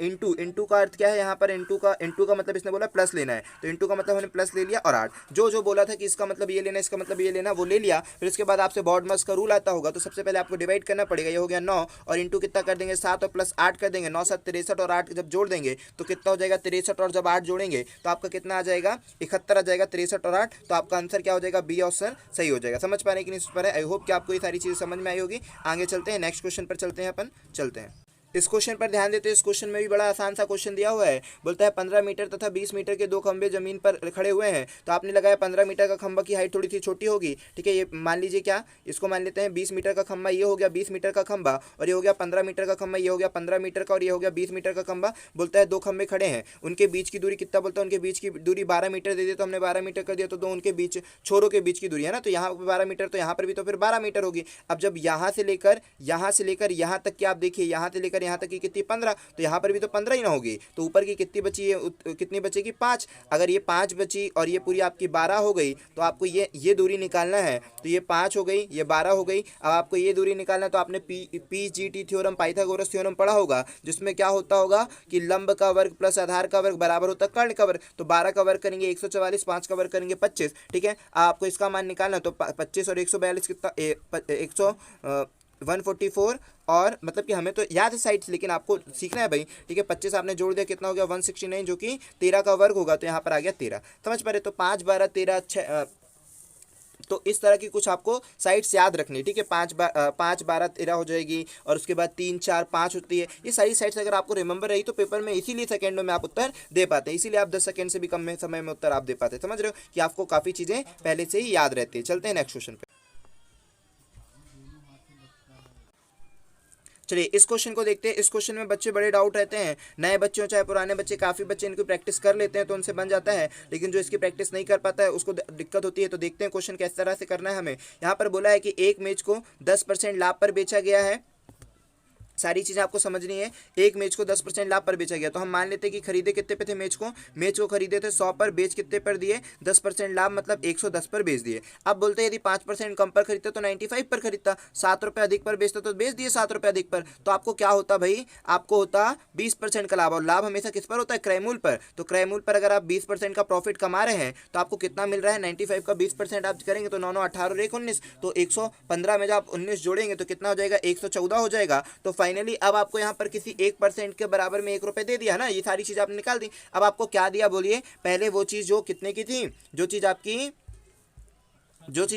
इंटू का अर्थ क्या है, यहाँ पर इंटू का मतलब इसने बोला प्लस लेना है, तो इंटू का मतलब हमने प्लस ले लिया, और 8 जो बोला था कि इसका मतलब ये लेना, इसका मतलब ये लेना, वो ले लिया। फिर उसके बाद आपसे बॉड मास का रूल आता होगा, तो सबसे पहले आपको डिवाइड करना पड़ेगा। ये हो गया 9, और इंटू कितना कर देंगे 7 और प्लस 8 कर देंगे, 9 7 63, और 8 जब जोड़ देंगे तो कितना हो जाएगा 63, और जब 8 जोड़ेंगे तो आपका कितना आ जाएगा 71 आ जाएगा। 63 और 8, तो आपका आंसर क्या हो जाएगा, बी ऑप्शन सही हो जाएगा। समझ पा रहे हैं कि नहीं समझ पा रहे। आई होप कि आपको ये सारी चीज़ें समझ में आई होगी। आगे चलते हैं, नेक्स्ट क्वेश्चन पर चलते हैं अपन, चलते हैं। इस क्वेश्चन पर ध्यान देते हैं। इस क्वेश्चन में भी बड़ा आसान सा क्वेश्चन दिया हुआ है। बोलता है 15 मीटर तथा 20 मीटर के दो खंभे जमीन पर खड़े हुए हैं। तो आपने लगाया 15 मीटर का खंभा की हाइट थोड़ी सी छोटी होगी, ठीक है। ये मान लीजिए क्या, इसको मान लेते हैं 20 मीटर का खंभा, ये हो गया 20 मीटर का खंभा, और ये हो गया 15 मीटर का खंभा, ये हो गया 15 मीटर का, और ये हो गया 20 मीटर का खंभा। बोलता है दो खंभे खड़े हैं, उनके बीच की दूरी कितना, बोलता है उनके बीच की दूरी 12 मीटर दे दिया, तो हमने 12 मीटर कर दिया। तो दो उनके बीच छोरों के बीच की दूरी है ना, तो यहाँ पर 12 मीटर, तो यहाँ पर भी तो फिर 12 मीटर होगी। अब जब यहाँ से लेकर यहाँ तक की आप देखिए, यहाँ से लेकर यहाँ तक की कितनी 15, तो यहाँ पर भी तो 15 ही ना होगी। तो ऊपर की कितनी बची है, कितनी बचेगी 5। अगर ये 5 बची और ये पूरी आपकी 12 हो गई, तो आपको ये दूरी निकालना है। तो ये 5 हो गई, ये 12 हो गई। अब आपको ये दूरी निकालना है, तो आपने पीजीटी थ्योरम, पाइथागोरस थ्योरम पढ़ा होगा, जिसमें क्या होता होगा कि लंब का वर्ग प्लस आधार का वर्ग बराबर होता है कर्ण का वर्ग। तो 12 का वर्ग करेंगे 144, 5 का वर्ग करेंगे 25, ठीक है। आपको इसका मान निकालना है, तो 25 और 142 कितना, 144, और मतलब कि हमें तो याद है साइड्स, लेकिन आपको सीखना है भाई, ठीक है। 25 आपने जोड़ दिया, कितना हो गया 169, जो कि 13 का वर्ग होगा, तो यहाँ पर आ गया 13। समझ पा रहे? तो 5 12 13 6, तो इस तरह की कुछ आपको साइड्स याद रखनी, ठीक है। 5 12 13 हो जाएगी, और उसके बाद 3 4 5 होती है। ये सारी साइड्स अगर आपको रिमेंबर रही तो पेपर में इसीलिए सेकंडों में आप उत्तर दे पाते हैं, इसीलिए आप 10 सेकंड से भी कम में समय में उत्तर आप दे पाते हैं। समझ रहे हो कि आपको काफ़ी चीज़ें पहले से ही याद रहती है। चलते हैं नेक्स्ट क्वेश्चन पे। चलिए इस क्वेश्चन को देखते हैं। इस क्वेश्चन में बच्चे बड़े डाउट रहते हैं, नए बच्चे हो चाहे पुराने बच्चे, काफ़ी बच्चे इनको प्रैक्टिस कर लेते हैं तो उनसे बन जाता है, लेकिन जो इसकी प्रैक्टिस नहीं कर पाता है उसको दिक्कत होती है। तो देखते हैं क्वेश्चन किस तरह से करना है हमें। यहाँ पर बोला है कि एक मैच को 10% लाभ पर बेचा गया है। सारी चीज़ें आपको समझनी है। एक मैच को 10% लाभ पर बेचा गया, तो हम मान लेते हैं कि खरीदे कितने पे थे मैच को खरीदे थे 100 पर, बेच कितने पर दिए 10% लाभ, मतलब 110 पर बेच दिए। अब बोलते हैं यदि 5% कम पर खरीदता तो 95 पर खरीदता, 7 रुपये अधिक पर बेचता तो बेच दिए 7 रुपये अधिक पर। तो आपको क्या होता भाई, आपको होता 20% का लाभ, और लाभ हमेशा किस पर होता है, क्रय मूल्य पर। तो क्रय मूल्य पर अगर आप 20% का प्रॉफिट कमा रहे हैं तो आपको कितना मिल रहा है, 95 का 20% आप करेंगे तो 9 9 18 और 1 19, तो 115 में जब आप 19 जोड़ेंगे तो कितना हो जाएगा, 114 हो जाएगा। तो फाइनली अब आपको यहाँ पर किसी 1% के बराबर में 1 रुपये दे दिया ना, ये सारी चीज़ आपने निकाल दी। अब आपको क्या दिया बोलिए, पहले वो चीज़ जो कितने की थी, जो चीज़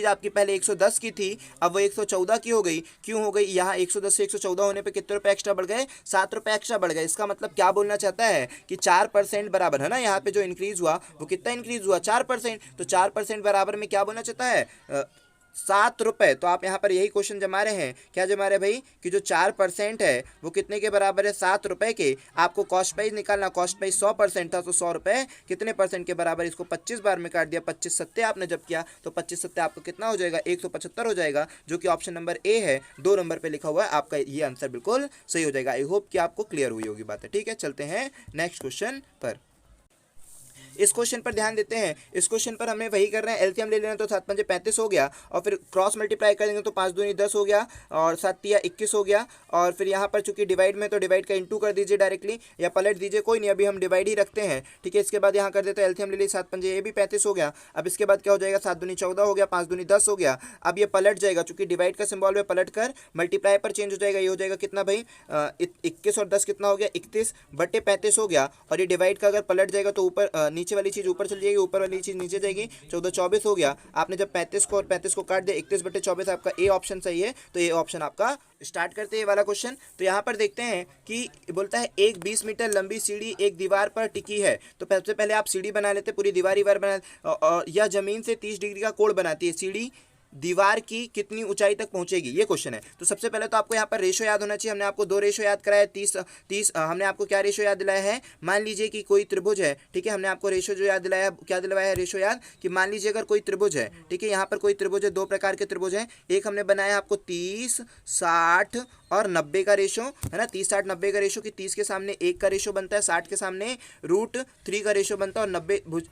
आपकी पहले 110 की थी, अब वो 114 की हो गई। क्यों हो गई, यहाँ 110 से 114 होने पे कितने रुपए एक्स्ट्रा बढ़ गए, 7 रुपये एक्स्ट्रा बढ़ गए। इसका मतलब क्या बोलना चाहता है कि 4% बराबर है ना, यहाँ पे जो इंक्रीज हुआ वो कितना इंक्रीज हुआ, 4%। तो 4% बराबर में क्या बोलना चाहता है, 7 रुपये। तो आप यहाँ पर यही क्वेश्चन जमा रहे हैं, क्या जमा रहे भाई, कि जो 4% है वो कितने के बराबर है, 7 रुपये के। आपको कॉस्ट प्राइस निकालना, कॉस्ट प्राइस 100% था, तो 100 रुपये कितने परसेंट के बराबर, इसको 25 बार में काट दिया, 25 सत्ते आपने जब किया तो 25 सत्ते आपको कितना हो जाएगा, 175 हो जाएगा, जो कि ऑप्शन नंबर ए है, 2 नंबर पर लिखा हुआ है। आपका ये आंसर बिल्कुल सही हो जाएगा। आई होप कि आपको क्लियर हुई होगी बात है, ठीक है। चलते हैं नेक्स्ट क्वेश्चन पर। इस क्वेश्चन पर ध्यान देते हैं। इस क्वेश्चन पर हमें वही कर रहे हैं, एलसीएम ले लेना, तो 7 पंजे 35 हो गया, और फिर क्रॉस मल्टीप्लाई कर देंगे तो 5 दूनी 10 हो गया, और 7 तिया 21 हो गया। और फिर यहाँ पर चूंकि डिवाइड में, तो डिवाइड का इंटू कर दीजिए डायरेक्टली, या पलट दीजिए, कोई नहीं, अभी हम डिवाइड ही रखते हैं, ठीक है। इसके बाद यहाँ कर देते हैं एलसीएम ले लीजिए, 7 पंजे, ये भी 35 हो गया। अब इसके बाद क्या हो जाएगा, 7 दूनी 14 हो गया, 5 दूनी 10 हो गया। अब ये पलट जाएगा, चूंकि डिवाइड का सिंबल में पलट कर मल्टीप्लाई पर चेंज हो जाएगा। ये हो जाएगा कितना भाई, 21 और 10 कितना हो गया, 31 बटे 35 हो गया। और ये डिवाइड का अगर पलट जाएगा तो ऊपर नीचे वाली चीज़ ऊपर जाएगी, ऊपर वाली चीज नीचे जाएगी, 14 24 हो गया। आपने जब 35 को और 35 को काट दिया, 31 बटे 24 आपका ए ऑप्शन सही है, तो ये ऑप्शन आपका। स्टार्ट करते हैं ये वाला क्वेश्चन। तो यहाँ पर देखते हैं कि बोलता है एक 20 मीटर लंबी सीढ़ी एक दीवार पर टिकी है। तो सबसे पहले आप सीढ़ी बना लेते, पूरी दीवार बना, और यह जमीन से 30 डिग्री का कोण बनाती है। सीढ़ी दीवार की कितनी ऊंचाई तक पहुंचेगी, ये क्वेश्चन है। तो सबसे पहले तो आपको यहाँ पर रेशो याद होना चाहिए। हमने आपको 2 रेशो याद कराया, 30 हमने आपको क्या रेशो याद दिलाया है, मान लीजिए कि कोई त्रिभुज है, ठीक है। हमने आपको रेशो जो याद दिलाया, क्या दिलवाया है रेशो याद, कि मान लीजिए अगर कोई त्रिभुज है, ठीक है। यहाँ पर कोई त्रिभुज है, 2 प्रकार के त्रिभुज हैं। एक हमने बनाया आपको 30 60 और 90 का रेशो, है ना। 30 60 90 का रेशो, कि 30 के सामने 1 का रेशो बनता है, 60 के सामने √3 का रेशो बनता है, और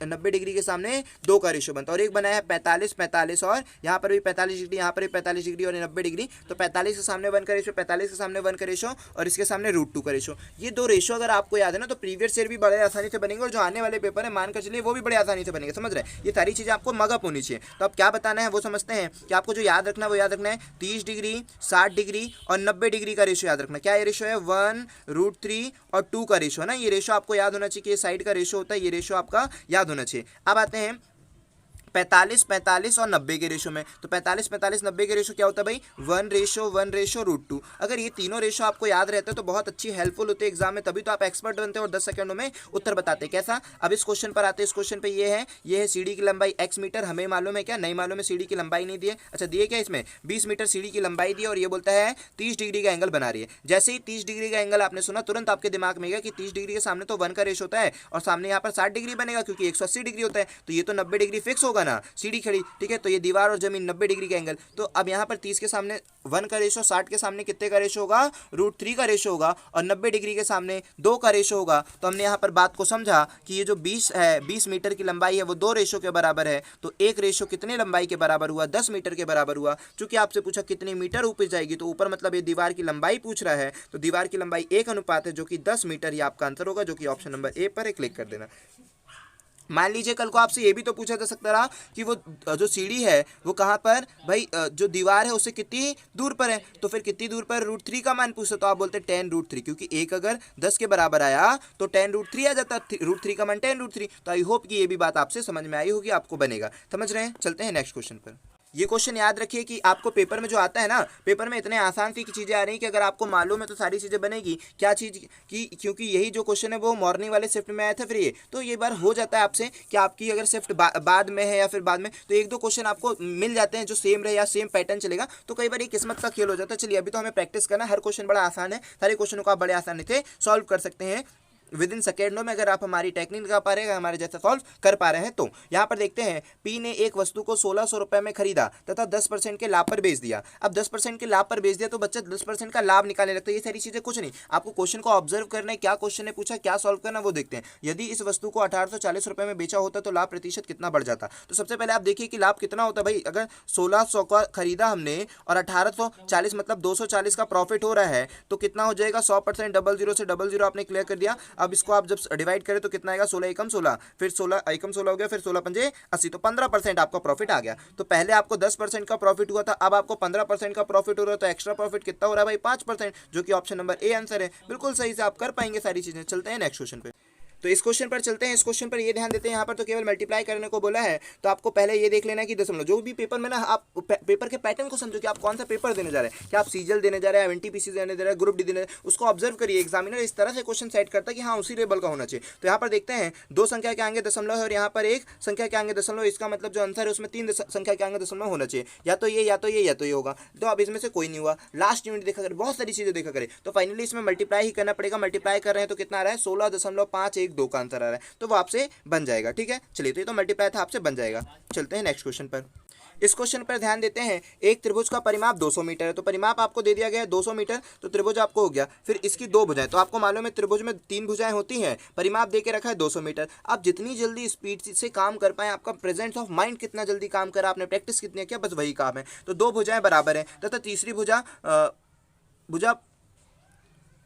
90 डिग्री के सामने 2 का रेशो बनता है। और एक बनाया है 45 45, और यहाँ पर भी 45 डिग्री, यहाँ पर भी 45 डिग्री और 90 डिग्री। तो 45 के सामने 1 का रेशो, 45 के सामने 1 का रेशो, और इसके सामने √2 का रेशो। ये 2 रेशो अगर आपको याद है ना, तो प्रीवियस ईयर भी बड़े आसानी से बनेंगे, और जो आने वाले पेपर है मानकर चलिए वो भी बड़े आसानी से बनेंगे। समझ रहे हैं, ये सारी चीज़ें आपको मगअप होनी चाहिए। तो आप क्या बताना है वो समझते हैं, कि आपको जो याद रखना है वो याद रखना है 30 डिग्री 60 डिग्री और 90 डिग्री का रेशो याद रखना। क्या ये रेशो है, 1 √3 और 2 का रेशो है ना। ये रेशो आपको याद होना चाहिए कि ये साइड का रेशो होता है, ये रेशो आपका याद होना चाहिए। अब आते हैं 45 45 और 90 के रेशो में। तो 45 45 90 के रेशो क्या होता है भाई, 1:1:√2। अगर ये तीनों रेशो आपको याद रहते हैं तो बहुत अच्छी हेल्पफुल होती है एग्जाम में, तभी तो आप एक्सपर्ट बनते हैं और 10 सेकंडों में उत्तर बताते हैं। कैसा, अब इस क्वेश्चन पर आते हैं। इस क्वेश्चन पे ये है सीढ़ी की लंबाई x मीटर, हमें मालूम है क्या, नहीं मालूम है, सीढ़ी की लंबाई नहीं दी है। अच्छा दिए क्या इसमें 20 मीटर सीढ़ी की लंबाई दी और ये बोलता है 30 डिग्री का एंगल बना रही है। जैसे ही 30 डिग्री का एंगल आपने सुना तुरंत आपके दिमाग में गया कि 30 डिग्री के सामने तो 1 का रेशो होता है और सामने यहाँ पर 60 डिग्री बनेगा क्योंकि 180 डिग्री होता है, तो ये तो 90 डिग्री फिक्स होगा ना, सीढ़ी खड़ी, ठीक है। तो ये दीवार और जमीन 90 डिग्री का एंगल। तो अब यहाँ पर 30 के सामने 1 का रेशो, 60 के सामने कितने का रेशो होगा, √3 का रेशो होगा, और 90 डिग्री के सामने 2 का रेशो होगा। तो हमने यहाँ पर बात को समझा कि ये जो 20 है, 20 मीटर की लंबाई है वो 2 रेशो के बराबर है। तो एक रेशो कितने लंबाई के बराबर हुआ, 10 मीटर के बराबर हुआ। चूंकि आपसे पूछा कितनी मीटर ऊपर जाएगी, तो ऊपर मतलब ये दीवार की लंबाई पूछ रहा है, तो दीवार की लंबाई 1 अनुपात है जो कि 10 मीटर, ये आपका आंसर होगा, जो कि ऑप्शन नंबर ए पर है। क्लिक कर देना। मान लीजिए कल को आपसे ये भी तो पूछा जा सकता रहा कि वो जो सीढ़ी है वो कहाँ पर भाई, जो दीवार है उससे कितनी दूर पर है, तो फिर कितनी दूर पर, √3 का मान पूछता, तो आप बोलते 10√3, क्योंकि एक अगर 10 के बराबर आया तो 10√3 आ जाता, √3 का मान 10√3। तो आई होप कि ये भी बात आपसे समझ में आई होगी, आपको बनेगा, समझ रहे हैं। चलते हैं नेक्स्ट क्वेश्चन पर। ये क्वेश्चन याद रखिए कि आपको पेपर में जो आता है ना, पेपर में इतने आसान सी चीज़ें आ रही हैं कि अगर आपको मालूम है तो सारी चीज़ें बनेगी। क्या चीज़ की, क्योंकि यही जो क्वेश्चन है वो मॉर्निंग वाले शिफ्ट में आया था, फिर ये तो ये बार हो जाता है आपसे कि आपकी अगर शिफ्ट बाद में है या फिर बाद में, तो एक दो क्वेश्चन आपको मिल जाते हैं जो सेम रहे या सेम पैटर्न चलेगा, तो कई बार ये किस्मत का खेल हो जाता है। चलिए अभी तो हमें प्रैक्टिस करना, हर क्वेश्चन बड़ा आसान है, सारे क्वेश्चनों को आप बड़े आसानी से सॉल्व कर सकते हैं विद इन सेकेंडों में, अगर आप हमारी टेक्निक लगा पा रहे हैं, हमारे जैसा सॉल्व कर पा रहे हैं। तो यहाँ पर देखते हैं, पी ने एक वस्तु को 1600 रुपए में खरीदा तथा 10% के लाभ पर बेच दिया। अब 10% के लाभ पर बेच दिया तो बच्चा 10% का लाभ निकालने लगता है। ये सारी चीजें कुछ नहीं, आपको क्वेश्चन को ऑब्जर्व करना है, क्या क्वेश्चन ने पूछा, क्या सॉल्व करना, वो देखते हैं। यदि इस वस्तु को 1840 रुपए में बेचा होता तो लाभ प्रतिशत कितना बढ़ जाता। तो सबसे पहले आप देखिए कि लाभ कितना होता है भाई, अगर 1600 का खरीदा हमने और 1840 मतलब 240 का प्रॉफिट हो रहा है, तो कितना हो जाएगा 100%, 00 से 00 आपने क्लियर कर दिया। अब इसको आप जब डिवाइड करें तो कितना आएगा, 16 एकम 16, फिर 16 एकम 16 हो गया, फिर 16 पंजे 80, तो 15% आपका प्रॉफिट आ गया। तो पहले आपको 10% का प्रॉफिट हुआ था, अब आपको 15% का प्रॉफिट हो रहा है, तो एक्स्ट्रा प्रॉफिट कितना हो रहा है भाई, 5%, जो कि ऑप्शन नंबर ए आंसर है। बिल्कुल सही से आप कर पाएंगे सारी चीजें। चलते हैं नेक्स्ट क्वेश्चन पे। तो इस क्वेश्चन पर चलते हैं। इस क्वेश्चन पर ये ध्यान देते हैं, यहाँ पर तो केवल मल्टीप्लाई करने को बोला है, तो आपको पहले ये देख लेना कि दशमलव, जो भी पेपर में ना आप पेपर के पैटर्न को समझो कि आप कौन सा पेपर देने जा रहे हैं, क्या आप सीजल देने जा रहे हैं, एनटीपीसी देने जा रहे हैं, ग्रुप डी देने, उसको ऑब्जर्व करिए। एग्जामिनर इस तरह से क्वेश्चन सेट करता है कि हाँ उसी लेवल का होना चाहिए। तो यहाँ पर देखते हैं, 2 संख्या के आगे दशमलव है और यहाँ पर 1 संख्या के आगे दशमलव, इसका मतलब जो आंसर है उसमें 3 संख्या के आगे दशमलव होना चाहिए, या तो ये या तो ये या तो ये होगा। तो अब इसमें से कोई नहीं हुआ। लास्ट यूनिट देखा करें, बहुत सारी चीजें देखा करें, तो फाइनली इसमें मल्टीप्लाई ही करना पड़ेगा। मल्टीप्लाई कर रहे हैं तो कितना आ रहा है, 16.512 का आंसर आ रहा है, तो वो आपसे बन जाएगा। ठीक है, चलिए, तो ये तो मल्टीप्लाई था, आपसे बन जाएगा। चलते हैं नेक्स्ट क्वेश्चन पर। इस क्वेश्चन पर ध्यान देते हैं, एक त्रिभुज का परिमाप 200 मीटर है, तो परिमाप आपको दे दिया गया है 200 मीटर, तो त्रिभुज आपको हो गया। फिर इसकी 2 भुजाएं, तो आपको मालूम है त्रिभुज में 3 भुजाएं होती हैं, परिमाप दे के रखा है 200 मीटर। आप जितनी जल्दी स्पीड से काम कर पाए, आपका प्रेजेंस ऑफ माइंड कितना जल्दी काम करा, आपने प्रैक्टिस कितनी किया, बस वही काम है। तो 2 भुजाएं बराबर है तथा तीसरी भुजा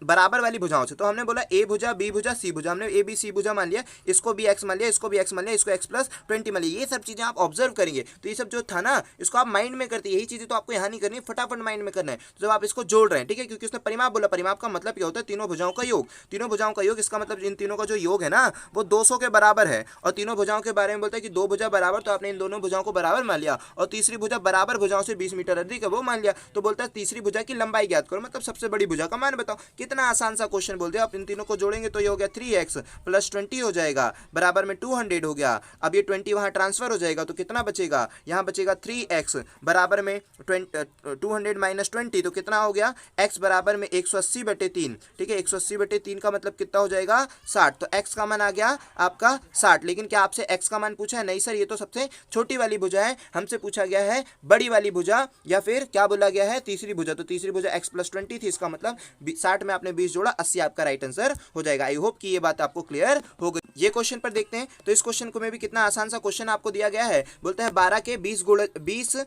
बराबर वाली भुजाओं से, तो हमने बोला ए भुजा, बी भुजा, सी भुजा, हमने ए बी सी भुजा मान लिया, इसको भी एक्स मान लिया, इसको भी एक्स मान लिया, इसको x + 20 मान लिया। ये सब चीजें आप ऑब्जर्व करेंगे, तो ये सब जो था ना, इसको आप माइंड में करते हैं। यही चीजें तो आपको यहाँ नहीं करनी, फटाफट माइंड में करना है। तो जब आप इसको जोड़ रहे हैं, ठीक है, क्योंकि उसने परिमाप बोला, परिमाप का मतलब क्या होता है, तीनों भुजाओं का योग। तीनों भुजाओं का योग, इसका मतलब इन तीनों का जो योग है ना वो 200 के बराबर है। और तीनों भुजाओं के बारे में बोलता है कि 2 भुजा बराबर, तो आपने इन दोनों भुजाओं को बराबर मान लिया, और तीसरी भुजा बराबर भुजाओं से 20 मीटर अधिक है वो मान लिया। तो बोलता है तीसरी भुजा की लंबाई ज्ञात करो, मतलब सबसे बड़ी भुजा का मान बताओ। कितना आसान सा क्वेश्चन बोल दिया। आप इन तीनों को जोड़ेंगे तो ये हो गया 3x + 20 हो जाएगा, बराबर में 200 हो गया। अब ये 20 वहां ट्रांसफर हो जाएगा, तो कितना बचेगा, यहाँ बचेगा 3x बराबर में 200 - 20, तो कितना हो गया, x बराबर में 180/3। ठीक है, 180/3 का मतलब कितना हो जाएगा, 60। तो x का मान आ गया आपका 60। लेकिन क्या आपसे x का मान पूछा है, नहीं सर, ये तो सबसे छोटी वाली भुजा है, हमसे पूछा गया है बड़ी वाली भुजा, या फिर क्या बोला गया है, तीसरी भुजा। तो तीसरी भुजा x + 20 थी, इसका मतलब 60 में आपने 20 जोड़ा, 80 आपका राइट आंसर हो जाएगा। आई होप कि ये बात आपको क्लियर हो गई। ये क्वेश्चन पर देखते हैं, तो इस क्वेश्चन को में भी कितना आसान सा क्वेश्चन आपको दिया गया है। बोलता है 12 के 20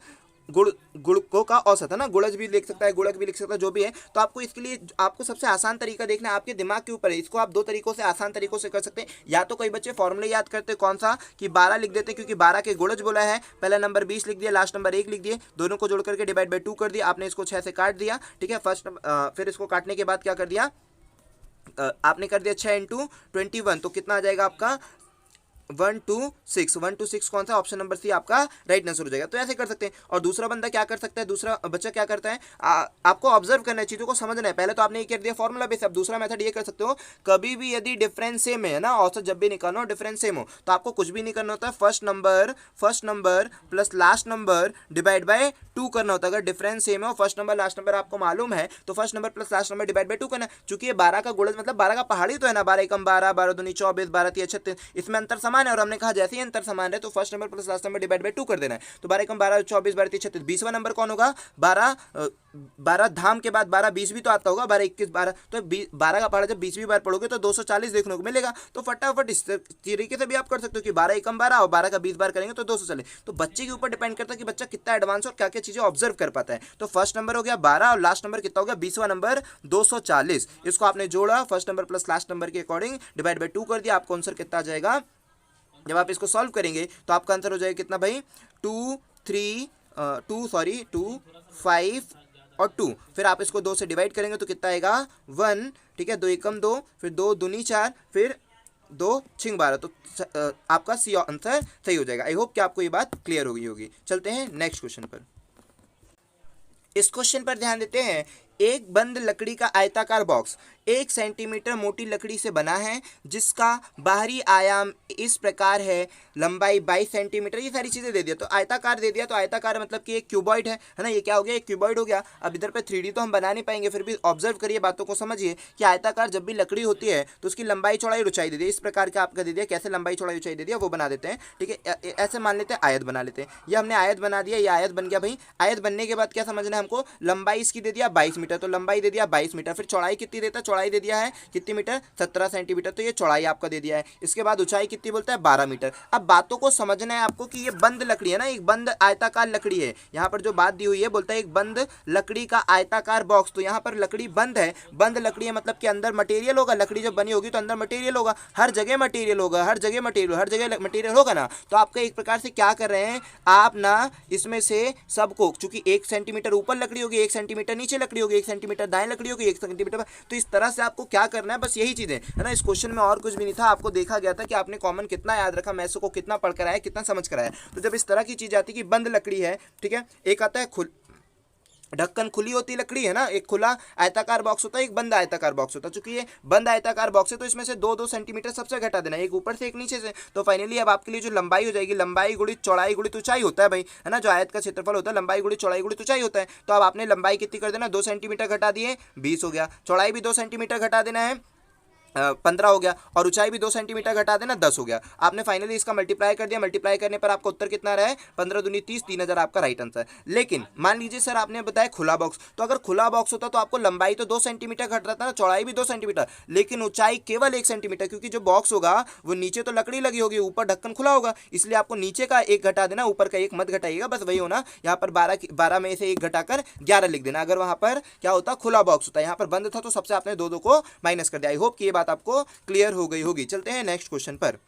गुणकों का औसत है ना, गुणज भी लिख सकता है, गुणक भी लिख सकता है, जो भी है। तो आपको इसके लिए आपको सबसे आसान तरीका देखना है, आपके दिमाग के ऊपर है। इसको आप 2 तरीकों से, आसान तरीकों से कर सकते हैं। या तो कई बच्चे फॉर्मूले याद करते हैं, कौन सा, कि 12 लिख देते हैं क्योंकि 12 के गुणज बोला है, पहला नंबर 20 लिख दिया, लास्ट नंबर 1 लिख दिए, दोनों को जोड़ करके डिवाइड बाय 2 कर दिया, आपने इसको 6 से काट दिया। ठीक है, फर्स्ट फिर इसको काटने के बाद क्या कर दिया, आपने कर दिया 6 × 21, तो कितना आ जाएगा आपका 1 to 6, 1 to 6 कौन सा? ऑप्शन नंबर सी आपका राइट आंसर हो जाएगा। तो ऐसे कर सकते हैं। और दूसरा बंदा क्या कर सकता है, दूसरा बच्चा क्या करता है, आपको ऑब्जर्व करना है, चीज़ों को समझना है। पहले तो आपने ये कर दिया फॉर्मूला बेस, अब दूसरा मेथड ये कर सकते हो, कभी भी यदि डिफरेंस सेम है ना, औसत जब भी निकालना हो डिफरेंस सेम हो, तो आपको कुछ भी नहीं करना होता है, first number plus last number divide by 2 करना होता है। अगर डिफरेंस सेम है और फर्स्ट नंबर लास्ट नंबर आपको मालूम है, तो first number plus last number divide by 2 करना। चूंकि ये 12 का गुणज मतलब 12 का पहाड़ी तो है ना, 12 एकम 12, 12 दूनी 24, 12 तिया 36, इसमें अंतर समान है। और हमने कहा जैसे ही अंतर समान है तो first number plus last number divide by 2 कर देना है। तो 12 एकम 12, 24, 12 तिया 36, 20वां नंबर कौन होगा? 12 धाम के बाद 12 20 भी तो आता होगा, 12 21 12, तो 12 का पहाड़ा जब 20वीं बार पढ़ोगे तो 240 देखने को मिलेगा। तो फटाफट इस तरीके से भी आप कर सकते हो कि 12 एकम 12 और 12 का 20 बार करेंगे तो 240। तो बच्चे के ऊपर डिपेंड करता है कि बच्चा कितना एडवांस और क्या क्या चीजें ऑब्जर्व कर पाता है। तो फर्स्ट नंबर हो गया 12 और लास्ट नंबर कितना हो गया? 20वां नंबर 240। इसको आपने जोड़ा, first number plus last number के अकॉर्डिंग डिवाइड बाय 2 कर दिया, आपको आंसर कितना आ जाएगा? जब आप इसको सॉल्व करेंगे तो आपका आंसर हो जाएगा कितना भाई? 2 5 और 2। फिर आप इसको 2 से डिवाइड करेंगे तो कितना आएगा? 1, ठीक है, 2 एकम 2, फिर 2 दूनी 4, फिर 2 छिंग 12। तो आपका सी आंसर सही हो जाएगा। आई होप कि आपको ये बात क्लियर हो गई होगी। चलते हैं नेक्स्ट क्वेश्चन पर। इस क्वेश्चन पर ध्यान देते हैं। एक बंद लकड़ी का आयताकार बॉक्स 1 सेंटीमीटर मोटी लकड़ी से बना है, जिसका बाहरी आयाम इस प्रकार है, लंबाई 22 सेंटीमीटर। ये सारी चीज़ें दे दिया, तो आयताकार दे दिया, तो आयताकार मतलब कि एक क्यूबॉइड है ना। ये क्या हो गया? एक क्यूबॉइड हो गया। अब इधर पे 3D तो हम बना नहीं पाएंगे, फिर भी ऑब्जर्व करिए, बातों को समझिए कि आयताकार जब भी लकड़ी होती है तो उसकी लंबाई चौड़ाई ऊंचाई दे दी, इस प्रकार का आपका दे दिया। कैसे लंबाई चौड़ाई ऊंचाई दे दिया वो बना देते हैं, ठीक है। ऐसे मान लेते हैं आयत बना लेते हैं। ये हमने आयत बना दिया, ये आयत बन गया भाई। आयत बनने के बाद क्या समझना है हमको? लंबाई इसकी दे दिया 22 मीटर, तो लंबाई दे दिया 22 मीटर। फिर चौड़ाई कितनी देता है? चौड़ाई दे दिया है कितनी मीटर? 17 सेंटीमीटर। तो ये चौड़ाई आपका दे दिया है। इसके बाद ऊंचाई कितनी बोलता है? 12 मीटर। अब बातों को समझना है आपको कि ये बंद लकड़ी है ना, एक बंद आयताकार लकड़ी है। यहाँ पर जो बात दी हुई है, बोलता है एक बंद लकड़ी का आयताकार बॉक्स। तो यहाँ पर लकड़ी बंद है, बंद लकड़ी है मतलब कि अंदर मटेरियल होगा। लकड़ी जब बनी होगी तो अंदर मटेरियल होगा, हर जगह मटेरियल होगा, हर जगह मटेरियल होगा ना। तो आपका एक प्रकार से क्या कर रहे हैं आप ना, इसमें से सबको, चूंकि 1 सेंटीमीटर ऊपर लकड़ी होगी, 1 सेंटीमीटर नीचे लकड़ी होगी, 1 सेंटीमीटर दाएं लकड़ी होगी, 1 सेंटीमीटर, तो इस तरह से आपको क्या करना है, बस यही चीजें है ना। इस क्वेश्चन में और कुछ भी नहीं था। आपको देखा गया था कि आपने कॉमन कितना याद रखा, मैथ्स को कितना पढ़ कर आया, कितना समझ कर आया। तो जब इस तरह की चीज आती है कि बंद लकड़ी है, ठीक है, एक आता है ढक्कन खुली होती लकड़ी है ना, एक खुला आयताकार बॉक्स होता है, एक बंद आयताकार बॉक्स होता है। चूंकि ये बंद आयताकार बॉक्स है तो इसमें से 2-2 सेंटीमीटर सबसे घटा देना, एक ऊपर से एक नीचे से। तो फाइनली अब आपके लिए जो लंबाई हो जाएगी, लंबाई गुणित चौड़ाई गुणित ऊंचाई होता है भाई, है ना। जो आयत का क्षेत्रफल होता है, लंबाई गुणित चौड़ाई गुणित ऊंचाई होता है। तो अब आपने लंबाई कितनी कर देना? 2 सेंटीमीटर घटा दिए, 20 हो गया। चौड़ाई भी 2 सेंटीमीटर घटा देना है, 15 हो गया। और ऊंचाई भी 2 सेंटीमीटर घटा देना, 10 हो गया। आपने फाइनली इसका मल्टीप्लाई कर दिया, मल्टीप्लाई करने पर आपका उत्तर कितना रहा है? 15 दूनी 30, 3000 आपका राइट आंसर। लेकिन मान लीजिए सर आपने बताया खुला बॉक्स, तो अगर खुला बॉक्स होता तो आपको लंबाई तो 2 सेंटीमीटर घट रहा था ना, चौड़ाई भी 2 सेंटीमीटर, लेकिन ऊंचाई केवल 1 सेंटीमीटर, क्योंकि जो बॉक्स होगा वो नीचे तो लकड़ी लगी होगी, ऊपर ढक्कन खुला होगा, इसलिए आपको नीचे का 1 घटा देना, ऊपर का 1 मत घटाइएगा। बस वही होना, यहाँ पर 12 में से 1 घटाकर 11 लिख देना। अगर वहां पर क्या होता? खुला बॉक्स होता, यहाँ पर बंद था तो सबसे आपने 2-2 को माइनस कर दिया। आई होप कि ये बात आपको क्लियर हो गई होगी। चलते हैं नेक्स्ट क्वेश्चन पर।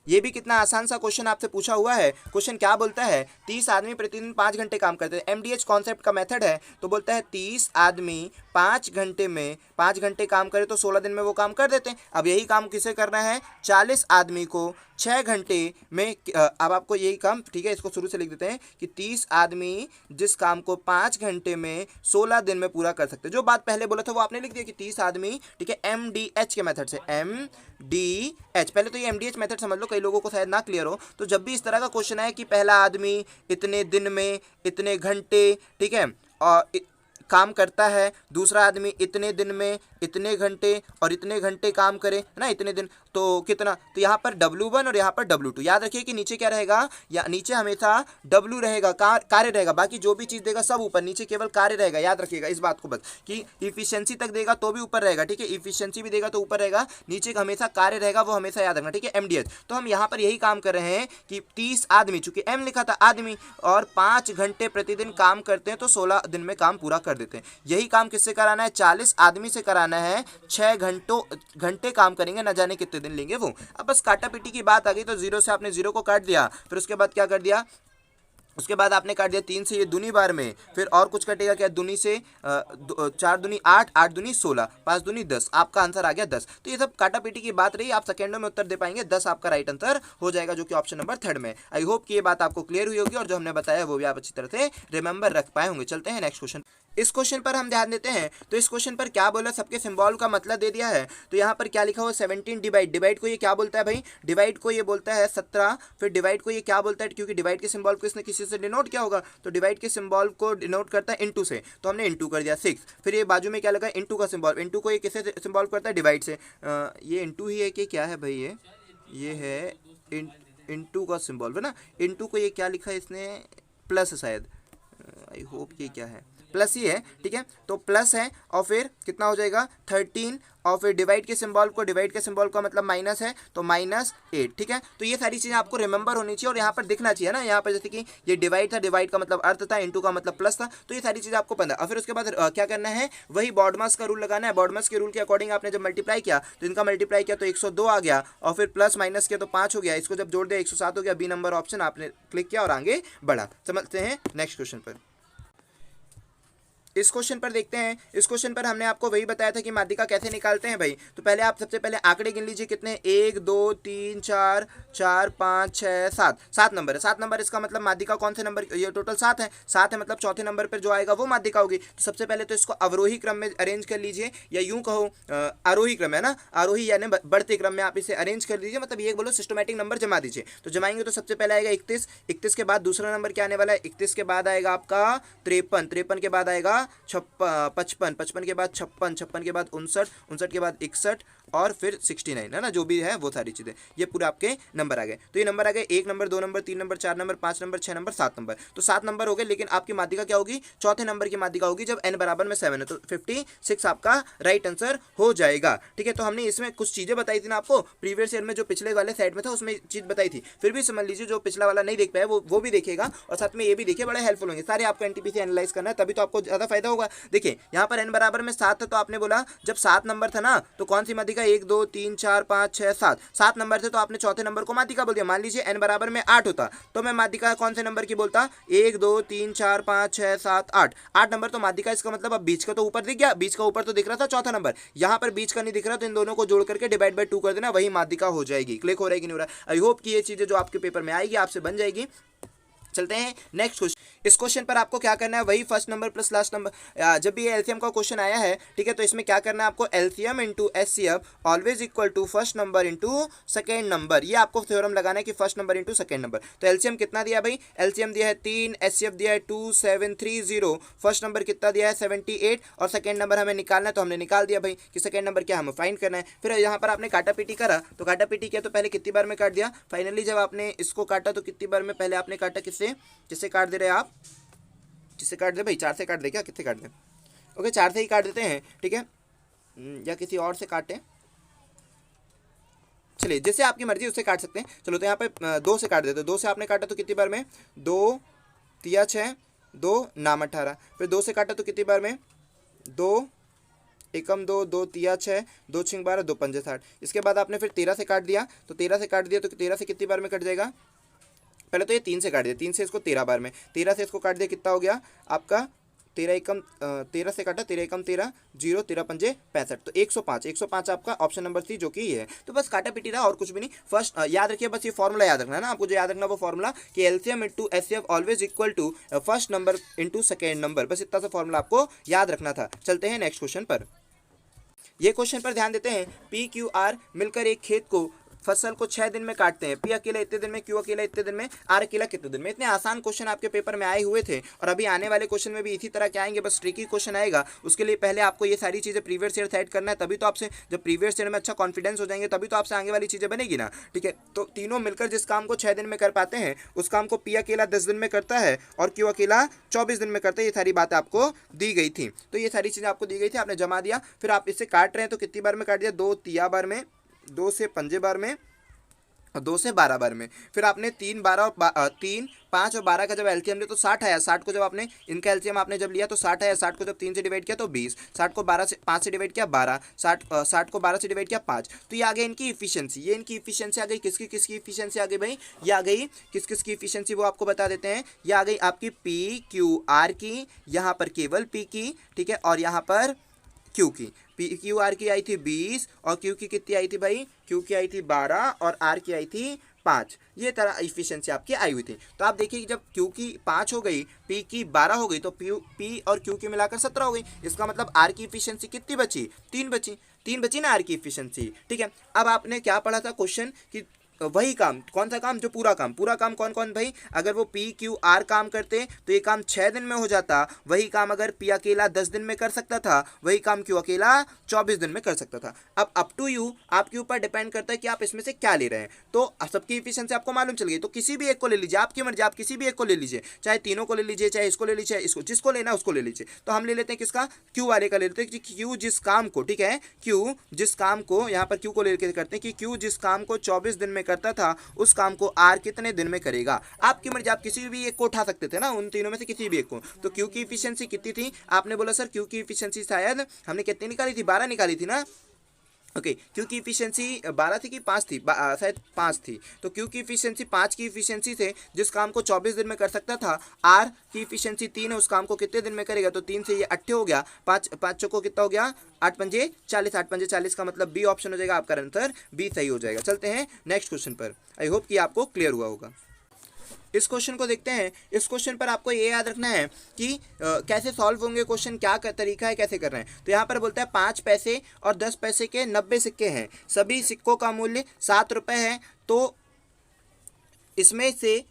ये भी कितना आसान सा क्वेश्चन आपसे पूछा हुआ है। क्वेश्चन क्या बोलता है? 30 आदमी प्रतिदिन 5 घंटे काम करते हैं। एमडीएच कॉन्सेप्ट का मेथड है। तो बोलता है 30 आदमी 5 घंटे में 5 घंटे काम करे तो 16 दिन में वो काम कर देते हैं। अब यही काम किसे करना है? 40 आदमी को 6 घंटे में। अब आपको यही काम, ठीक है, इसको शुरू से लिख देते हैं कि 30 आदमी जिस काम को 5 घंटे में 16 दिन में पूरा कर सकते हैं। जो बात पहले बोला था वो आपने लिख दिया कि 30 आदमी, ठीक है, एमडीएच के मेथड से, एमडीएच। पहले तो ये एमडीएच मेथड समझ लो, कई लोगों को शायद ना क्लियर हो। तो जब भी इस तरह का क्वेश्चन है कि पहला आदमी इतने दिन में इतने घंटे, ठीक है, और काम करता है, दूसरा आदमी इतने दिन में इतने घंटे और इतने घंटे काम करे, है ना, इतने दिन, तो कितना, तो यहाँ पर W1 और यहाँ पर W2। याद रखिए कि नीचे क्या रहेगा, या नीचे हमेशा W रहेगा, कार्य रहेगा, बाकी जो भी चीज़ देगा सब ऊपर, नीचे केवल कार्य रहेगा। याद रखिएगा इस बात को बस, कि इफिशियंसी तक देगा तो भी ऊपर रहेगा, ठीक है, इफिशियंसी भी देगा तो ऊपर रहेगा, नीचे हमेशा कार्य रहेगा, वो हमेशा याद रखना, ठीक है, एमडीएच। तो हम यहाँ पर यही काम कर रहे हैं कि 30 आदमी, चूंकि एम लिखा था आदमी, और 5 घंटे प्रतिदिन काम करते हैं तो 16 दिन में काम पूरा कर देते हैं। यही काम किससे कराना है? 40 आदमी से कराना है। 6 घंटे काम करेंगे, न जाने कितने दिन लेंगे वो। अब बस काटा पीटी की बात आ गई, तो 0 से आपने 0 को काट दिया, फिर उसके बाद क्या कर दिया, उसके बाद आपने काट दिया 3 से ये दूनी बार में, फिर और कुछ कटेगा क्या, दूनी से 4 दूनी 8, 8 दूनी 16, 5 दूनी 10, आपका आंसर आ गया 10। तो ये सब काटा पीटी की बात रही, आप सेकेंडों में उत्तर दे पाएंगे, 10 आपका राइट आंसर हो जाएगा, जो कि ऑप्शन नंबर 3 में। आई होप कि ये बात आपको क्लियर हुई होगी और जो हमने बताया वो भी आप अच्छी तरह से रिमेंबर रख पाए होंगे। चलते हैं नेक्स्ट क्वेश्चन। इस क्वेश्चन पर हम ध्यान देते हैं, तो इस क्वेश्चन पर क्या बोला, सबके सिंबल का मतलब दे दिया है। तो यहाँ पर क्या लिखा हुआ 17 डिवाइड, डिवाइड को ये क्या बोलता है भाई, डिवाइड को ये बोलता है 17, फिर डिवाइड को ये क्या बोलता है, क्योंकि डिवाइड के सिंबल को इसने किसी से डिनोट किया होगा, तो डिवाइड के सिंबल को डिनोट करता है इंटू से, तो हमने इंटू कर दिया 6। फिर ये बाजू में क्या लगा, इंटू का सिंबल, इंटू को ये किससे सिंबल करता है, डिवाइड से। ये इंटू ही है कि क्या है भाई, ये है इंटू का सिंबल है ना। इंटू को ये क्या लिखा है इसने, प्लस है शायद, आई होप ये क्या है, प्लस ही है, ठीक है। तो प्लस है और फिर कितना हो जाएगा 13, और फिर डिवाइड के सिंबल को, डिवाइड के सिंबल का मतलब माइनस है, तो -8, ठीक है। तो ये सारी चीज़ें आपको रिमेंबर होनी चाहिए और यहाँ पर दिखना चाहिए ना, यहाँ पर जैसे कि ये डिवाइड था, डिवाइड का मतलब अर्थ था, इंटू का मतलब प्लस था, तो ये सारी चीज़ें आपको पता। और फिर उसके बाद क्या करना है, वही बॉडमास का रूल लगाना है। बॉडमास के रूल के अकॉर्डिंग आपने जब मल्टीप्लाई किया तो इनका मल्टीप्लाई किया तो 102 आ गया, और फिर प्लस माइनस किया तो 5 हो गया, इसको जब जोड़ दिया 107 हो गया। बी नंबर ऑप्शन आपने क्लिक किया और आगे बढ़ा। समझते हैं नेक्स्ट क्वेश्चन पर। इस क्वेश्चन पर देखते हैं। इस क्वेश्चन पर हमने आपको वही बताया था कि माध्यिका कैसे निकालते हैं भाई। तो पहले आप सबसे पहले आंकड़े गिन लीजिए, कितने, 1 2 3 4 4 5 6 7, 7 नंबर है। 7 नंबर इसका मतलब माध्यिका कौन से नंबर, ये टोटल 7 है, 7 है मतलब चौथे नंबर पर जो आएगा वो माध्यिका होगी। तो सबसे पहले तो इसको अवरोही क्रम में अरेंज कर लीजिए, या यूं कहो आरोही क्रम है ना, आरोही यानी बढ़ते क्रम में आप इसे अरेंज कर लीजिए, मतलब ये बोलो सिस्टमेटिक नंबर जमा दीजिए। तो जमाएंगे तो सबसे पहले आएगा 31, 31 के बाद दूसरा नंबर क्या आने वाला है, 31 के बाद आएगा आपका 53, 53 के बाद आएगा 55, 55 के बाद 56, 56 के बाद 59, 59 के बाद 61 और फिर 69 है ना, जो भी है वो सारी चीज़ें, ये पूरे आपके नंबर आ गए। तो ये नंबर आ गए 1 number, 2 number, 3 number, 4 number, 5 number, 6 number, 7 number. तो 7 नंबर हो गए, लेकिन आपकी माध्यिका क्या होगी, चौथे नंबर की माध्यिका होगी जब n बराबर में 7 है, तो 56 आपका राइट आंसर हो जाएगा, ठीक है। तो हमने इसमें कुछ चीज़ें बताई थी ना आपको, प्रीवियस ईयर में जो पिछले वाले साइड में था उसमें चीज़ बताई थी, फिर भी समझ लीजिए जो पिछला वाला नहीं देख पाया वो भी देखेगा, और साथ में ये भी देखिए, बड़ा हेल्पफुल होंगे सारे। आपको एनटीपीसी एनालाइज करना है तभी तो आपको ज़्यादा फायदा होगा। देखिए यहाँ पर n बराबर में 7 था, तो आपने बोला जब 7 नंबर था ना, तो कौन सी माध्यिका, 1 2 3 4 5 6 7, 7 नंबर थे, तो आपने चौथे नंबर को माध्यिका बोल दिया। मान लीजिए n बराबर में 8 होता तो मैं माध्यिका कौन से नंबर की बोलता, 1 2 3 4 5 6 7 8, 8 नंबर तो माध्यिका। इसका मतलब अब बीच का तो ऊपर दिख गया, बीच का ऊपर तो दिख रहा था चौथा नंबर, यहाँ पर बीच का नहीं दिख रहा, तो इन दोनों को जोड़ करके डिवाइड बाय 2 कर देना, वही माध्यिका हो जाएगी। क्लिक हो रहा है कि नहीं हो रहा है। आई होप कि ये चीज़ें जो आपके पेपर में आएगी आपसे बन जाएगी। चलते हैं नेक्स्ट क्वेश्चन। इस क्वेश्चन पर आपको क्या करना है, वही first number plus last number, जब भी एलसीएम का क्वेश्चन आया है, ठीक है, तो इसमें क्या करना है आपको, LCM into HCF always equal to first number into second number. ये आपको थ्योरम लगाना है कि first number into second number. तो एलसीएम कितना दिया भाई, एलसीएम दिया है 3, एचसीएफ दिया है 2730, फर्स्ट नंबर कितना दिया है 78, और सेकेंड नंबर हमें निकालना है, तो हमने निकाल दिया भाई कि सेकेंड नंबर क्या हमें फाइंड करना है। फिर यहाँ पर आपने काटा पीटी करा, तो काटा पीटी किया तो पहले कितनी बार में काट दिया, फाइनली जब आपने इसको काटा तो कितनी बार में, पहले आपने काटा किससे काट दे रहे हैं आप, किससे काट दे भाई, 4 से काट दे क्या, कितने काट दे, ओके 4 से ही काट देते हैं, ठीक है, या किसी और से काटें, चलिए जैसे आपकी मर्जी उससे काट सकते हैं। चलो तो यहाँ पे 2 से काट देते हैं। 2 से आपने काटा तो कितनी बार में, 2 तिया 6, 2 नाम 18, फिर 2 से काटा तो कितनी बार में, 2 एकम 2, 2 तिया 6, 2 छिंग 12, 2 पंजे 60। इसके बाद आपने फिर 13 से काट दिया, तो 13 से काट दिया तो 13 से कितनी बार में कट जाएगा, पहले तो ये 3 से काट दिया, 3 से इसको 13 बार में, 13 से इसको काट दिया, कितना हो गया आपका 13 एकम 13 से काटा, 13 एकम 13, 0 13 पंजे 65, तो 105, 105 आपका ऑप्शन नंबर सी जो कि ये है। तो बस काटा पीटी रहा और कुछ भी नहीं। फर्स्ट याद रखिए, बस ये फॉर्मूला याद रखना है ना आपको, जो याद रखना वो फॉर्मूला कि LCM into HCF always equal to first number into second number, बस इतना सा फॉर्मूला आपको याद रखना था। चलते हैं नेक्स्ट क्वेश्चन पर। ये क्वेश्चन पर ध्यान देते हैं, पी क्यू आर मिलकर एक खेत को फसल को 6 दिन में काटते हैं, पी अकेला इतने दिन में, क्यू अकेला इतने दिन में, आर अकेला कितने दिन में। इतने आसान क्वेश्चन आपके पेपर में आए हुए थे और अभी आने वाले क्वेश्चन में भी इसी तरह के आएंगे, बस ट्रिकी क्वेश्चन आएगा। उसके लिए पहले आपको ये सारी चीज़ें प्रीवियस ईयर सेट करना है, तभी तो आपसे जब प्रीवियस ईयर में अच्छा कॉन्फिडेंस हो जाएंगे तभी तो आपसे आगे वाली चीज़ें बनेगी ना, ठीक है। तो तीनों मिलकर जिस काम को 6 दिन में कर पाते हैं उस काम को पी अकेला 10 दिन में करता है और क्यू अकेला 24 दिन में करता है। ये सारी बातें आपको दी गई थी, तो ये सारी चीज़ें आपको दी गई थी, आपने जमा दिया। फिर आप इससे काट रहे हैं तो कितनी बार में काट दिया, 2 तिया बार में, 2 से पंजे बार में, 2 से 12 बार में। फिर आपने 3 12 और 3 5 और 12 का जब एलसीएम लिया तो 60 आया। 60 को जब आपने इनका एलसीएम आपने जब लिया तो 60 आया। 60 को जब 3 से डिवाइड किया तो 20। 60 को 12 से 5 से डिवाइड किया 12। 60 को 12 से डिवाइड किया 5। तो ये आ गई इनकी इफिशियंसी। ये इनकी इफिशियंसी आ गई। किसकी किसकी इफिशियंसी आ गई भाई? ये आ गई किस किस की इफिशियंसी, वो आपको बता देते हैं। ये आ गई आपकी पी क्यू आर की, यहाँ पर केवल पी की, ठीक है, और यहाँ पर क्यू की। पी क्यू आर की आई थी 20 और क्यू की कितनी आई थी भाई? क्यू की आई थी 12 और आर की आई थी 5। ये तरह इफिशियंसी आपकी आई हुई थी। तो आप देखिए कि जब क्यू की 5 हो गई, पी की 12 हो गई, तो पी और क्यू की मिलाकर 17 हो गई। इसका मतलब आर की इफिशियंसी कितनी बची? 3 बची। 3 बची ना आर की इफिशियंसी, ठीक है। अब आपने क्या पढ़ा था क्वेश्चन कि वही काम, कौन सा काम? जो पूरा काम। पूरा काम कौन कौन भाई? अगर वो पी क्यू आर काम करते तो ये काम 6 दिन में हो जाता। वही काम अगर पी अकेला 10 दिन में कर सकता था, वही काम क्यू अकेला 24 दिन में कर सकता था। अब अप टू यू, आपके ऊपर डिपेंड करता है कि आप इसमें से क्या ले रहे हैं। तो सबकी इफिशियंसी आपको मालूम चल गई, तो किसी भी एक को ले लीजिए, आपकी मर्जी, आप किसी भी एक को ले लीजिए, चाहे तीनों को ले लीजिए, चाहे इसको ले लीजिए, इसको, जिसको लेना है उसको ले लीजिए। तो हम ले लेते हैं किसका? क्यू वाले का ले लेते हैं कि क्यू जिस काम को, ठीक है, क्यू जिस काम को, यहाँ पर क्यू को लेकर करते हैं कि क्यू जिस काम को 24 दिन में करता था, उस काम को आर कितने दिन में करेगा। आपकी मर्जी, आप किसी भी एक को उठा सकते थे ना, उन तीनों में से किसी भी एक को। तो क्यू की इफिशियंसी कितनी थी? आपने बोला सर क्यू की इफिशियंसी शायद हमने कितनी निकाली थी? 12 निकाली थी ना। ओके, क्यू की इफिशियंसी 12 थी कि 5 थी? शायद 5 थी। तो क्यू की इफिशियंसी 5 की इफिशियंसी से जिस काम को 24 दिन में कर सकता था, आर की इफिशियंसी 3 है, उस काम को कितने दिन में करेगा? तो 3 से ये 8 हो गया, 5 चौको कितना हो गया? 8 पंजे 40। 8 पंजे 40 का मतलब बी ऑप्शन हो जाएगा आपका आंसर, बी सही हो जाएगा। चलते हैं नेक्स्ट क्वेश्चन पर। आई होप कि आपको क्लियर हुआ होगा। इस क्वेश्चन को देखते हैं। इस क्वेश्चन पर आपको ये याद रखना है कि कैसे सॉल्व होंगे क्वेश्चन, क्या तरीका है, कैसे कर रहे हैं। तो यहाँ पर बोलता है 5 पैसे और 10 पैसे के 90 सिक्के हैं, सभी सिक्कों का मूल्य 7 रुपये है। तो इसमें से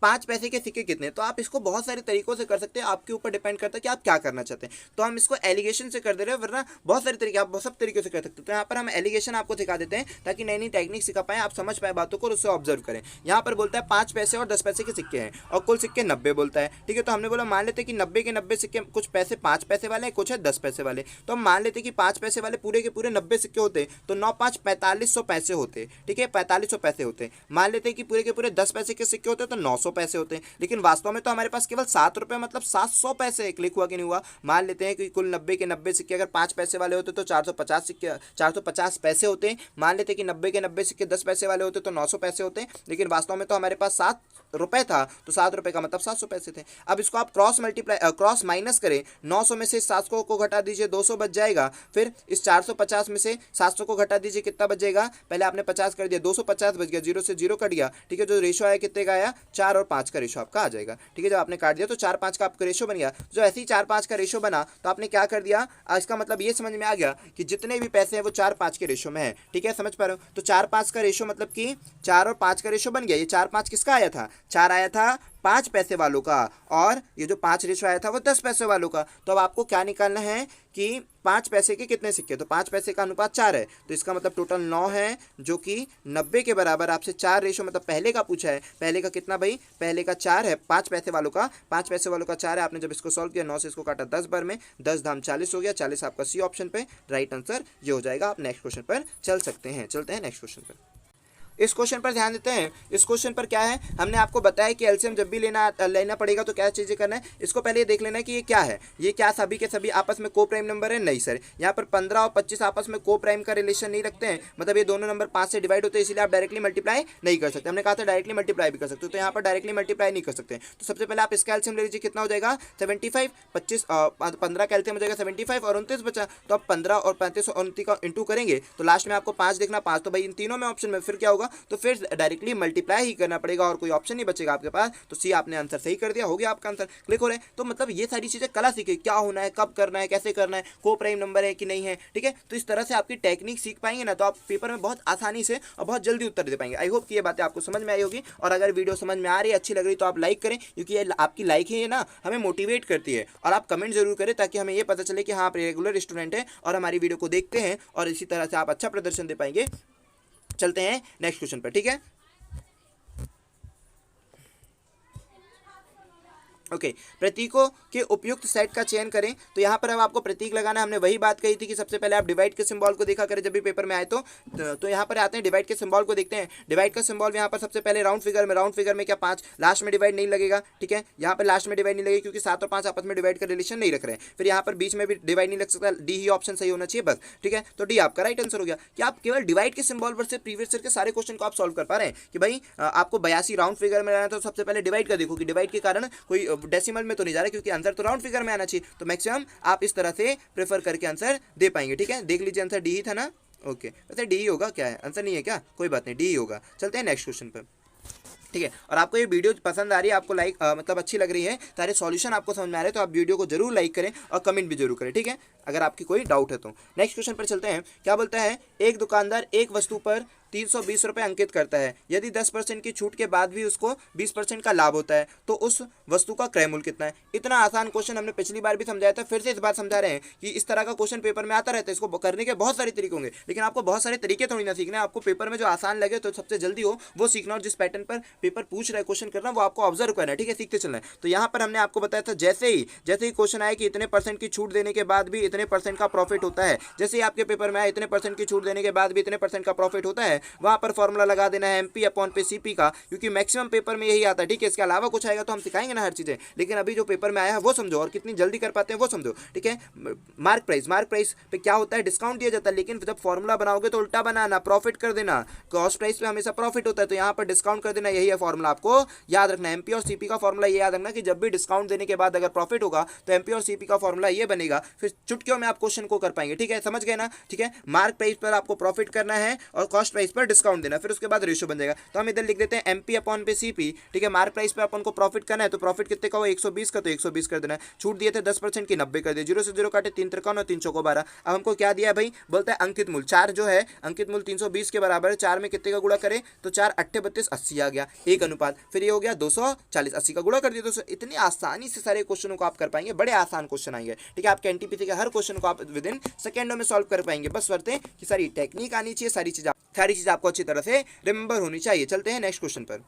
5 पैसे के सिक्के कितने? तो आप इसको बहुत सारे तरीकों से कर सकते हैं, आपके ऊपर डिपेंड करता है कि आप क्या करना चाहते हैं। तो हम इसको एलिगेशन से कर दे रहे हैं, वरना बहुत सारे तरीके, आप सब तरीके से कर सकते हैं। तो यहाँ पर हम एलिगेशन आपको सिखा देते हैं ताकि नई नई टेक्निक सिखा पाएं, आप समझ पाए बातों को और उससे ऑब्जर्व करें। यहाँ पर बोलता है 5 पैसे और 10 पैसे के सिक्के हैं और कुल सिक्के 90 बोलता है, ठीक है। तो हमने बोला मान लेते कि 90 के 90 सिक्के, कुछ पैसे 5 पैसे वाले हैं, कुछ है 10 पैसे वाले। तो हम मान लेते कि 5 पैसे वाले पूरे के पूरे 90 सिक्के होते, तो 9 5 4500 पैसे होते, ठीक है, 4500 पैसे होते। मान लेते कि पूरे के पूरे 10 पैसे के सिक्के होते तो 900 पैसे होते, लेकिन वास्तव में तो हमारे पास केवल 7 रुपये मतलब 700 पैसे। क्लिक हुआ कि नहीं हुआ? मान लेते हैं कि कुल 90 के 90 सिक्के अगर 5 पैसे वाले होते तो 450 सिक्के, 450 पैसे होते हैं। मान लेते कि 90 के 90 सिक्के 10 पैसे वाले होते तो 900 पैसे होते हैं, लेकिन वास्तव में तो हमारे पास 7 रुपये था, तो 7 रुपये का मतलब 700 पैसे थे। अब इसको आप क्रॉस माइनस करें, 900 में से 700 को घटा दीजिए, 200 बच जाएगा। फिर इस 450 में से 700 को घटा दीजिए, कितना बच जाएगा? पहले आपने 50 कर दिया, 250 बच गया, 0 से 0 कट गया, ठीक है। जो रेशो आया कितने का आया? 4 और 5 का रेशो आपका आ जाएगा, ठीक है। जब आपने काट दिया तो 4 5 का आपका रेशो बन गया। जो ऐसे ही 4 5 का रेशो बना तो आपने क्या कर दिया? इसका मतलब ये समझ में आ गया कि जितने भी पैसे हैं वो 4 5 के रेशो में है, ठीक है, समझ पा रहे हो? तो 4 5 का रेशो मतलब कि 4 और 5 का रेशो बन गया। ये 4 5 किसका आया था? 4 आया था 5 पैसे वालों का, और ये जो 5 रेशो आया था वो 10 पैसे वालों का। तो अब आपको क्या निकालना है कि 5 पैसे के कितने सिक्के? तो 5 पैसे का अनुपात 4 है, तो इसका मतलब टोटल 9 है, जो कि 90 के बराबर। आपसे 4 रेशो मतलब पहले का पूछा है, पहले का कितना भाई? पहले का 4 है, 5 पैसे वालों का, 5 पैसे वालों का 4 है। आपने जब इसको सॉल्व किया, 9 से इसको काटा 10 बार में, 10 धाम 40 हो गया, 40 आपका सी ऑप्शन पे राइट आंसर ये हो जाएगा। आप नेक्स्ट क्वेश्चन पर चल सकते हैं। चलते हैं नेक्स्ट क्वेश्चन पर। इस क्वेश्चन पर ध्यान देते हैं। इस क्वेश्चन पर क्या है, हमने आपको बताया कि एलसीएम जब भी लेना पड़ेगा तो क्या चीज़ें करना है। इसको पहले देख लेना है कि ये क्या है, ये क्या सभी के सभी आपस में को प्राइम नंबर है? नहीं सर, यहाँ पर 15 और 25 आपस में को प्राइम का रिलेशन नहीं रखते हैं, मतलब ये दोनों नंबर 5 से डिवाइड होते हैं, इसलिए आप डायरेक्टली मल्टीप्लाई नहीं कर सकते। हमने कहा था डायरेक्टली मल्टीप्लाई भी कर सकते हो, तो यहाँ पर डायरेक्टली मल्टीप्लाई नहीं कर सकते। तो सबसे पहले आप इसका एलसीएम ले लीजिए, कितना हो जाएगा? 75, 25 15 का एलसीएम हो जाएगा 75 और 29 बचा, तो आप 15 और 35 और 29 का इंटू करेंगे तो लास्ट में आपको 5 देखना, 5 तो भाई इन तीनों में ऑप्शन में, फिर क्या होगा? तो फिर डायरेक्टली मल्टीप्लाई ही करना पड़ेगा और कोई ऑप्शन नहीं बचेगा आपके पास। तो सी आपने आंसर सही कर दिया, हो गया आपका आंसर। क्लिक हो रहे हैं, तो मतलब ये सारी चीजें कला सीखे, क्या होना है, कब करना है, कैसे करना है, को प्राइम नंबर है कि नहीं है, ठीक है। तो इस तरह से आपकी टेक्निक सीख पाएंगे ना, तो आप पेपर में बहुत आसानी से और बहुत जल्दी उत्तर दे पाएंगे। आई होप कि ये बातें आपको समझ में आई होगी, और अगर वीडियो समझ में आ रही है, अच्छी लग रही, तो आप लाइक करें, क्योंकि ये आपकी लाइक ही है ना हमें मोटिवेट करती है। और आप कमेंट जरूर करें ताकि हमें ये पता चले कि हाँ आप रेगुलर स्टूडेंट हैं और हमारी वीडियो को देखते हैं, और इसी तरह से आप अच्छा प्रदर्शन दे पाएंगे। चलते हैं नेक्स्ट क्वेश्चन पर, ठीक है। ओके प्रतीकों के उपयुक्त सेट का चयन करें। तो यहाँ पर अब आपको प्रतीक लगाना है। हमने वही बात कही थी कि सबसे पहले आप डिवाइड के सिंबल को देखा करें जब भी पेपर में आए तो यहाँ पर आते हैं डिवाइड के सिंबल को देखते हैं। डिवाइड का सिंबल यहाँ पर सबसे पहले राउंड फिगर में क्या 5 लास्ट में डिवाइड नहीं लगेगा, ठीक है। यहाँ पर लास्ट में डिवाइड नहीं लगेगा क्योंकि 7 और 5 आपस में डिवाइड का रिलेशन नहीं रख रहे हैं। फिर यहाँ पर बीच में भी डिवाइड नहीं लग सकता, डी ही ऑप्शन सही होना चाहिए बस, ठीक है। तो डी आपका राइट आंसर हो गया कि आप केवल डिवाइड के सिंबल पर से प्रीवियस ईयर के सारे क्वेश्चन को आप सॉल्व कर पा रहे हैं कि भाई आपको 82 राउंड फिगर में रहना है तो सबसे पहले डिवाइड का देखो कि डिवाइड के कारण कोई डेसिमल में तो नहीं जा रहा क्योंकि आंसर तो राउंड फिगर में आना चाहिए। तो मैक्सिमम आप इस तरह से प्रेफर करके आंसर दे पाएंगे, ठीक है। देख लीजिए आंसर डी ही था ना, ओके। वैसे डी ही होगा, क्या है आंसर नहीं है क्या, कोई बात नहीं, डी ही होगा। चलते हैं नेक्स्ट क्वेश्चन पर, ठीक है। और आपको ये वीडियो पसंद आ रही है, आपको लाइक मतलब अच्छी लग रही है, सारे सॉल्यूशन आपको समझ में आ रहे हैं, तो आप वीडियो को जरूर लाइक करें और कमेंट भी जरूर करें, ठीक है, अगर आपकी कोई डाउट है तो। नेक्स्ट क्वेश्चन पर चलते हैं। क्या बोलता है, एक दुकानदार एक वस्तु पर 320 रुपये अंकित करता है। यदि 10% की छूट के बाद भी उसको 20% का लाभ होता है तो उस वस्तु का क्रय मूल्य कितना है। इतना आसान क्वेश्चन हमने पिछली बार भी समझाया था, फिर से इस बार समझा रहे हैं कि इस तरह का क्वेश्चन पेपर में आता रहता है। इसको करने के बहुत सारे तरीके होंगे, लेकिन आपको बहुत सारे तरीके थोड़ी ना सीखना है। आपको पेपर में जो आसान लगे तो सबसे जल्दी हो वो सीखना, और जिस पैटर्न पर पेपर पूछ रहा है क्वेश्चन करना वो आपको ऑब्जर्व करना है, ठीक है, सीखते चलना है। तो यहाँ पर हमने आपको बताया था जैसे ही क्वेश्चन आया कि इतने परसेंट की छूट देने के बाद भी इतने परसेंट का प्रॉफिट होता है, जैसे ही आपके पेपर में आया इतने परसेंट की छूट देने के बाद भी इतने परसेंट का प्रॉफिट होता है, वहां पर फॉर्मूला लगा देना है MP अपॉन पे CP का, क्योंकि मैक्सिमम पेपर में यही आता है, ठीक है। इसके अलावा कुछ आएगा तो हम सिखाएंगे ना हर चीजें, लेकिन अभी जो पेपर में आया है वो समझो और कितनी जल्दी कर पाते हैं वो समझो, ठीक है। मार्क प्राइस पे क्या होता है, डिस्काउंट दिया जाता है, लेकिन जब फॉर्मूला बनाओगे तो उल्टा बनाना, प्रॉफिट कर देना। कॉस्ट प्राइस पे हमेशा प्रॉफिट होता है तो यहाँ पर डिस्काउंट कर देना, यही है फॉर्मूला। आपको याद रखना MP और CP का फॉर्मूला ये याद रखना कि जब भी डिस्काउंट देने के बाद अगर प्रॉफिट होगा तो MP और CP का फॉर्मूला ये बनेगा, फिर चुटकियों में आप क्वेश्चन को कर पाएंगे, ठीक है, समझ गए ना, ठीक है। मार्क प्राइस पर आपको प्रॉफिट करना है और कॉस्ट प्राइस पर डिस्काउंट देना, फिर उसके बाद रेशियो बन जाएगा। तो हम इधर लिख देते हैं MP अपॉन पे CP, ठीक है। मार्क प्राइस पे अपन को प्रॉफिट करना है तो प्रॉफिट कितने का हो, 120 का, तो 120 कर देना है। छूट दिए थे 10% की, 90 कर दिए। 0 से 0 काटे 3 त्रिकोण और 3 चौको 12। अब हमको क्या दिया भाई, बोलता है अंकित मूल्य 4 जो है, अंकित मूल्य 320 के बराबर है। 4 में कितने का गुणा करें तो 4 8 32 80 आ गया, एक अनुपात, फिर ये हो गया 240, 80 का गुणा कर दिया 200। इतनी आसानी से सारे क्वेश्चनों को आप कर पाएंगे, बड़े आसान क्वेश्चन आएंगे, ठीक है। आपके NTPC के हर क्वेश्चन को आप विद इन सेकेंडों में सॉल्व कर पाएंगे, बस शर्त है कि सारी टेक्निक आनी चाहिए, सारी चीज आपको अच्छी तरह से रिमेंबर होनी चाहिए। चलते हैं नेक्स्ट क्वेश्चन पर।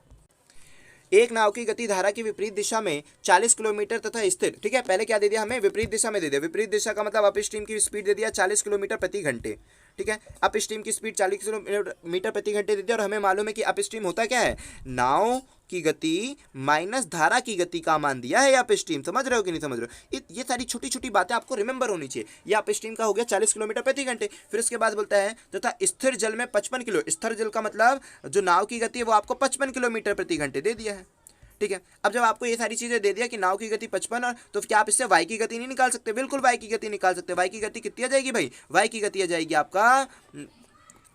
एक नाव की गति धारा की विपरीत दिशा में 40 किलोमीटर तथा स्थिर, ठीक है। पहले क्या दे दिया हमें, विपरीत दिशा में दे दिया। विपरीत दिशा का मतलब अप स्ट्रीम की स्पीड दे दिया 40 किलोमीटर प्रति घंटे, ठीक है। अप स्ट्रीम की स्पीड 40 किलोमीटर प्रति घंटे दे दिया, और हमें मालूम है कि अप स्ट्रीम होता क्या है, नाव की गति माइनस धारा की गति का मान दिया है अप स्ट्रीम। समझ रहे हो कि नहीं समझ रहे हो, ये सारी छोटी छोटी बातें आपको रिमेंबर होनी चाहिए। ये अप स्ट्रीम का हो गया 40 किलोमीटर प्रति घंटे। फिर उसके बाद बोलता है तथा स्थिर जल में 55 किलो, स्थिर जल का मतलब जो नाव की गति है वो आपको 55 किलोमीटर प्रति घंटे दे दिया है, ठीक है। अब जब आपको ये सारी चीजें दे दिया कि नाव की गति 55, और तो क्या आप इससे y की गति नहीं निकाल सकते, बिल्कुल y की गति निकाल सकते। y की गति कितनी आ जाएगी भाई, y की गति आ जाएगी आपका,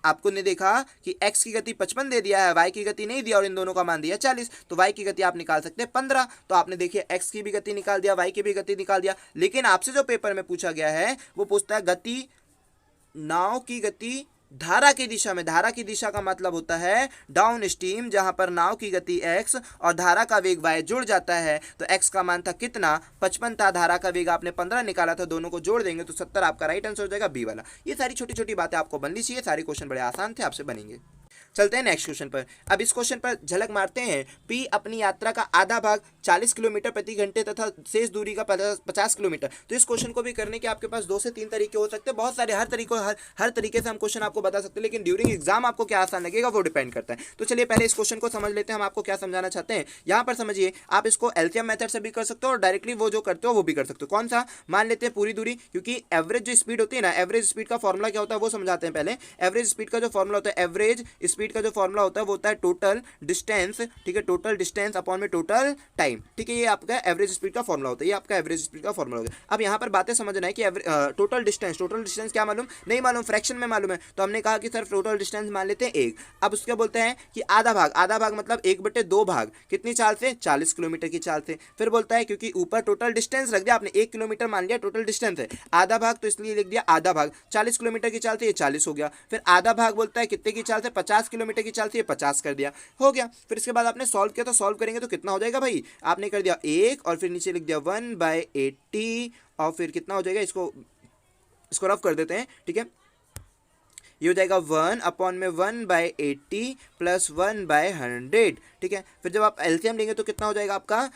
आपको ने देखा कि x की गति 55 दे दिया है, y की गति नहीं दिया और इन दोनों का मान दिया 40, तो y की गति आप निकाल सकते हैं 15। तो आपने देखिए x की भी गति निकाल दिया, y की भी गति निकाल दिया। लेकिन आपसे जो पेपर में पूछा गया है वो पूछता है गति, नाव की गति धारा की दिशा में। धारा की दिशा का मतलब होता है डाउन स्ट्रीम, जहां पर नाव की गति x और धारा का वेग y जुड़ जाता है। तो x का मान था कितना, 55 था, धारा का वेग आपने 15 निकाला था, दोनों को जोड़ देंगे तो 70 आपका राइट आंसर हो जाएगा, बी वाला। ये सारी छोटी छोटी बातें आपको बननी चाहिए, सारे क्वेश्चन बड़े आसान थे, आपसे बनेंगे। चलते हैं नेक्स्ट क्वेश्चन पर। अब इस क्वेश्चन पर झलक मारते हैं। P अपनी यात्रा का आधा भाग 40 किलोमीटर प्रति घंटे तथा शेष दूरी का 50 किलोमीटर। तो इस क्वेश्चन को भी करने के आपके पास 2 से 3 तरीके हो सकते हैं, बहुत सारे, हर तरीके से हम क्वेश्चन आपको बता सकते हैं, लेकिन ड्यूरिंग एग्जाम आपको क्या आसान लगेगा वो डिपेंड करता है। तो चलिए पहले इस क्वेश्चन को समझ लेते हैं, हम आपको क्या समझाना चाहते हैं। यहाँ पर समझिए, आप इसको एलसीएम मेथड से भी कर सकते हो और डायरेक्टली वो जो करते हो वो भी कर सकते हो। कौन सा, मान लेते हैं पूरी दूरी, क्योंकि एवरेज जो स्पीड होती है ना, एवरेज स्पीड का फॉर्मूला क्या होता है वो समझाते हैं पहले। एवरेज स्पीड का जो फॉर्मूला होता है, एवरेज स्पीड का जो फॉर्मूला होता है वो होता है टोटल डिस्टेंस, ठीक है, टोटल डिस्टेंस अपॉन में टोटल टाइम, ठीक है। ये आपका एवरेज स्पीड का फॉर्मूला होता है, ये आपका एवरेज स्पीड का फॉर्मूला होगा। अब यहाँ पर बातें समझना है कि टोटल डिस्टेंस क्या मालूम, नहीं मालूम, फ्रैक्शन में मालूम है, तो हमने कहा कि सर टोटल डिस्टेंस मान लेते हैं 1। अब उसके बोलते हैं कि आधा भाग मतलब 1/2 भाग, कितनी चाल से, 40 किलोमीटर की चाल से। फिर बोलता है क्योंकि ऊपर टोटल डिस्टेंस रख दिया आपने, 1 किलोमीटर मान लिया टोटल डिस्टेंस है, आधा भाग तो इसलिए लिख दिया आधा भाग, 40 किलोमीटर की चाल से ये 40 हो गया। फिर आधा भाग बोलता है कितने की चाल से, 50 किलोमीटर की चाल से, ये 50 कर दिया, हो गया। फिर इसके बाद आपने सॉल्व किया, तो सॉल्व करेंगे तो कितना हो जाएगा भाई, आपने कर दिया 1 और फिर नीचे लिख दिया 1/80 और फिर कितना हो जाएगा, इसको रफ कर देते हैं, ठीक है। ये हो जाएगा 1/1/80 प्लस 1/100, ठीक है। फिर जब आप एलसीएम लेंगे तो कितना हो जाएगा आपका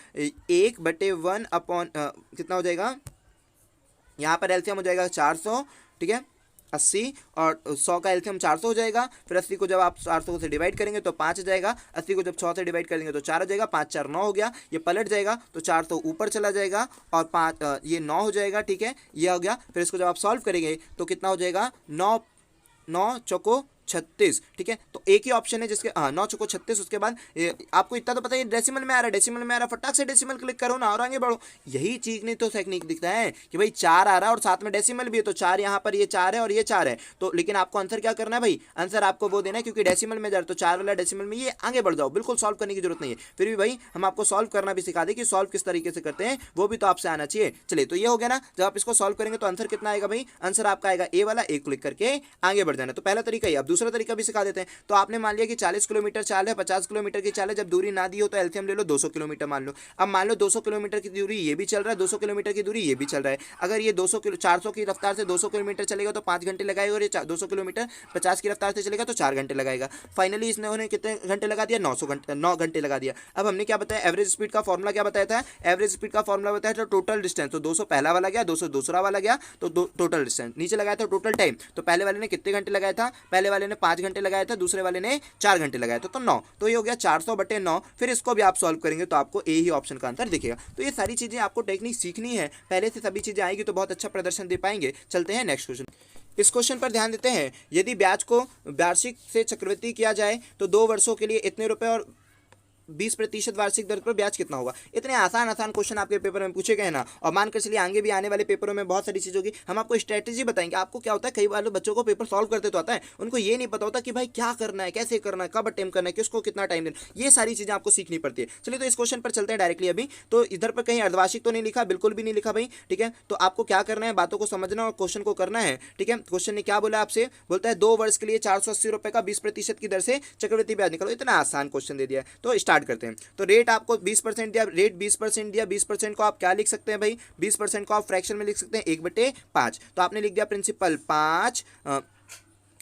1/1 अपॉन कितना हो जाएगा, यहाँ पर एलसीएम हो जाएगा 400, ठीक है। 80 और 100 का एलसीएम 400 हो जाएगा। फिर 80 को जब आप 400 से डिवाइड करेंगे तो 5 आ जाएगा। 80 को जब 6 से डिवाइड करेंगे तो 4 हो जाएगा। 5 4 9 हो गया, ये पलट जाएगा तो 400 ऊपर चला जाएगा और 5 ये 9 हो जाएगा, ठीक है, ये हो गया। फिर इसको जब आप सॉल्व करेंगे तो कितना हो जाएगा 9 9 चौको 36, ठीक है। तो एक ही ऑप्शन है जिसके 9 चौको 36। उसके बाद आपको इतना तो पता है डेसिमल में आ रहा है, डेसिमल में आ रहा है, फटाक से डेसिमल क्लिक करो ना और आगे बढ़ो। यही चीज नहीं तो टेक्निक दिखता है कि भाई 4 आ रहा है और साथ में डेसिमल भी है, तो 4 यहाँ पर, ये 4 है और ये 4 है। तो लेकिन आपको आंसर क्या करना है भाई, आंसर आपको वो देना है क्योंकि डेसिमल में जा रहा है तो 4 वाला डेसिमल में, ये आगे बढ़ जाओ, बिल्कुल सॉल्व करने की जरूरत नहीं है। फिर भी भाई हम आपको सॉल्व करना भी सिखा दें कि सॉल्व किस तरीके से करते हैं, वो भी तो आपसे आना चाहिए। चलिए, तो ये हो गया ना। जब आप इसको सॉल्व करेंगे तो आंसर कितना आएगा भाई, आंसर आपका आएगा ए वाला, एक क्लिक करके आगे बढ़ जाना। तो पहला तरीका ही। अब दूसरा तरीका भी सिखा देते हैं। तो आपने मान लिया कि 40 किलोमीटर चाल है, 50 किलोमीटर की चाल है, जब दूरी ना दी हो तो एलसीएम ले लो 200 किलोमीटर मान लो। अब मान लो 200 किलोमीटर की दूरी ये भी चल रहा है, 200 किलोमीटर की दूरी ये भी चल रहा है। अगर ये 400 की रफ्तार से 200 किलोमीटर चलेगा तो 5 घंटे लगाएगा, और ये 200 किलोमीटर 50 की रफ्तार से चलेगा तो 4 घंटे लगाएगा। फाइनली इसने उन्हें कितने घंटे लगा दिया, 9 घंटे लगा दिया। अब हमने क्या बताया, एवरेज स्पीड का फॉर्मूला क्या बताया था, एवरेज स्पीड का फॉर्मूला बताया था टोटल डिस्टेंस। तो 200 पहला वाला गया, 200 दूसरा वाला गया, तो टोटल डिस्टेंस नीचे लगाया था टोटल टाइम। तो पहले वाले ने कितने घंटे लगाया था, पहले वाले ने 5 घंटे लगाया था, दूसरे वाले ने 4 घंटे लगाया था, तो 9। तो ये हो गया 400/9। फिर इसको भी आप सॉल्व करेंगे तो आपको ए ही ऑप्शन का आंसर दिखेगा। तो ये सारी चीजें आपको टेक्निक सीखनी है, पहले से सभी चीजें आएगी तो बहुत अच्छा प्रदर्शन दे पाएंगे। चलते हैं नेक्स्ट क्वेश्चन। इस क्वेश्चन पर ध्यान देते हैं। यदि ब्याज को वार्षिक से चक्रवृद्धि किया जाए तो 2 वर्षों के लिए इतने रुपए और 20% वार्षिक दर पर ब्याज कितना होगा। इतने आसान आसान क्वेश्चन आपके पेपर में पूछे गए ना, और मानकर चलिए आगे भी आने वाले पेपरों में बहुत सारी चीज़ होगी। हम आपको स्ट्रेटेजी बताएंगे। आपको क्या होता है, कई बार बच्चों को पेपर सॉल्व करते तो आता है, उनको ये नहीं पता होता कि भाई क्या करना है, कैसे करना है, कब अटेम्प्ट करना है, किसको कितना टाइम देना, ये सारी चीज़ें आपको सीखनी पड़ती है। चलिए, तो इस क्वेश्चन पर चलते हैं डायरेक्टली अभी। तो इधर पर कहीं अर्धवार्षिक तो नहीं लिखा, बिल्कुल भी नहीं लिखा भाई, ठीक है। तो आपको क्या करना है, बातों को समझना और क्वेश्चन को करना है, ठीक है। क्वेश्चन ने क्या बोला आपसे, बोलता है 2 वर्ष के लिए 480 रुपए का 20% की दर से चक्रवृद्धि ब्याज निकालो। इतना आसान क्वेश्चन दे दिया है, तो स्टार्ट करते हैं। तो रेट आपको 20% दिया, रेट 20% दिया। 20% को आप क्या लिख सकते हैं भाई, 20% को आप फ्रैक्शन में लिख सकते हैं 1/5। तो आपने लिख दिया प्रिंसिपल 5,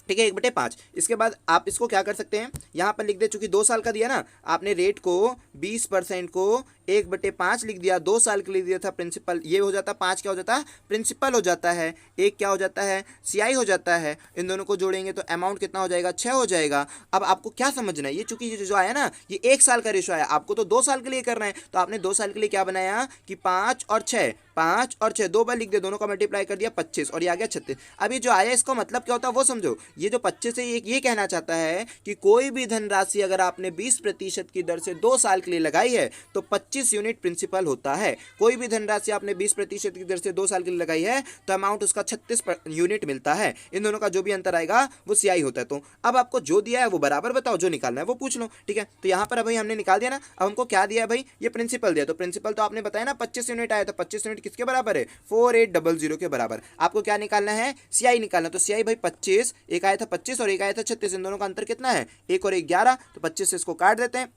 ठीक है, 1/5। इसके बाद आप इसको क्या कर सकते हैं, यहाँ पर लिख दे, चूंकि 2 साल का दिया ना, आपने रेट को 20% को 1/5 लिख दिया, 2 साल के लिए दिया था प्रिंसिपल, ये हो जाता है 5 क्या हो जाता है, प्रिंसिपल हो जाता है, 1 क्या हो जाता है, सीआई हो जाता है। इन दोनों को जोड़ेंगे तो अमाउंट कितना हो जाएगा, 6 हो जाएगा। अब आपको क्या समझना है, ये चूंकि ये जो आया ना, ये 1 साल का रेशो आया, आपको तो 2 साल के लिए करना है। तो आपने 2 साल के लिए क्या बनाया कि 5 और 6, 5 और 6 2 बार लिख दिया, दोनों का मल्टीप्लाई कर दिया 25, और ये आ गया 36। अब ये जो आया इसका मतलब क्या होता है वो समझो। ये जो 25 है ये कहना चाहता है कि कोई भी धनराशि अगर आपने 20% की दर से 2 साल के लिए लगाई है तो 25 यूनिट प्रिंसिपल होता है। कोई भी धनराशि आपने 20% की दर से 2 साल के लिए लगाई है तो अमाउंट उसका 36 यूनिट मिलता है। इन दोनों का जो भी अंतर आएगा वो सीआई होता है। तो अब आपको जो दिया है वो बराबर बताओ, जो निकालना है वो पूछ लो, ठीक है। तो यहाँ पर भाई हमने निकाल दिया ना। अब हमको क्या दिया भाई, ये प्रिंसिपल दिया, तो प्रिंसिपल तो आपने बताया ना 25 यूनिट आया, तो 25 यूनिट किसके बराबर है, 4800 के बराबर। आपको क्या निकालना है, सीआई निकालना। तो सीआई भाई 25, एक आया था 25 और एक आया था 36, इन दोनों का अंतर कितना है, 1 और 1 11। तो 25 से इसको काट देते हैं,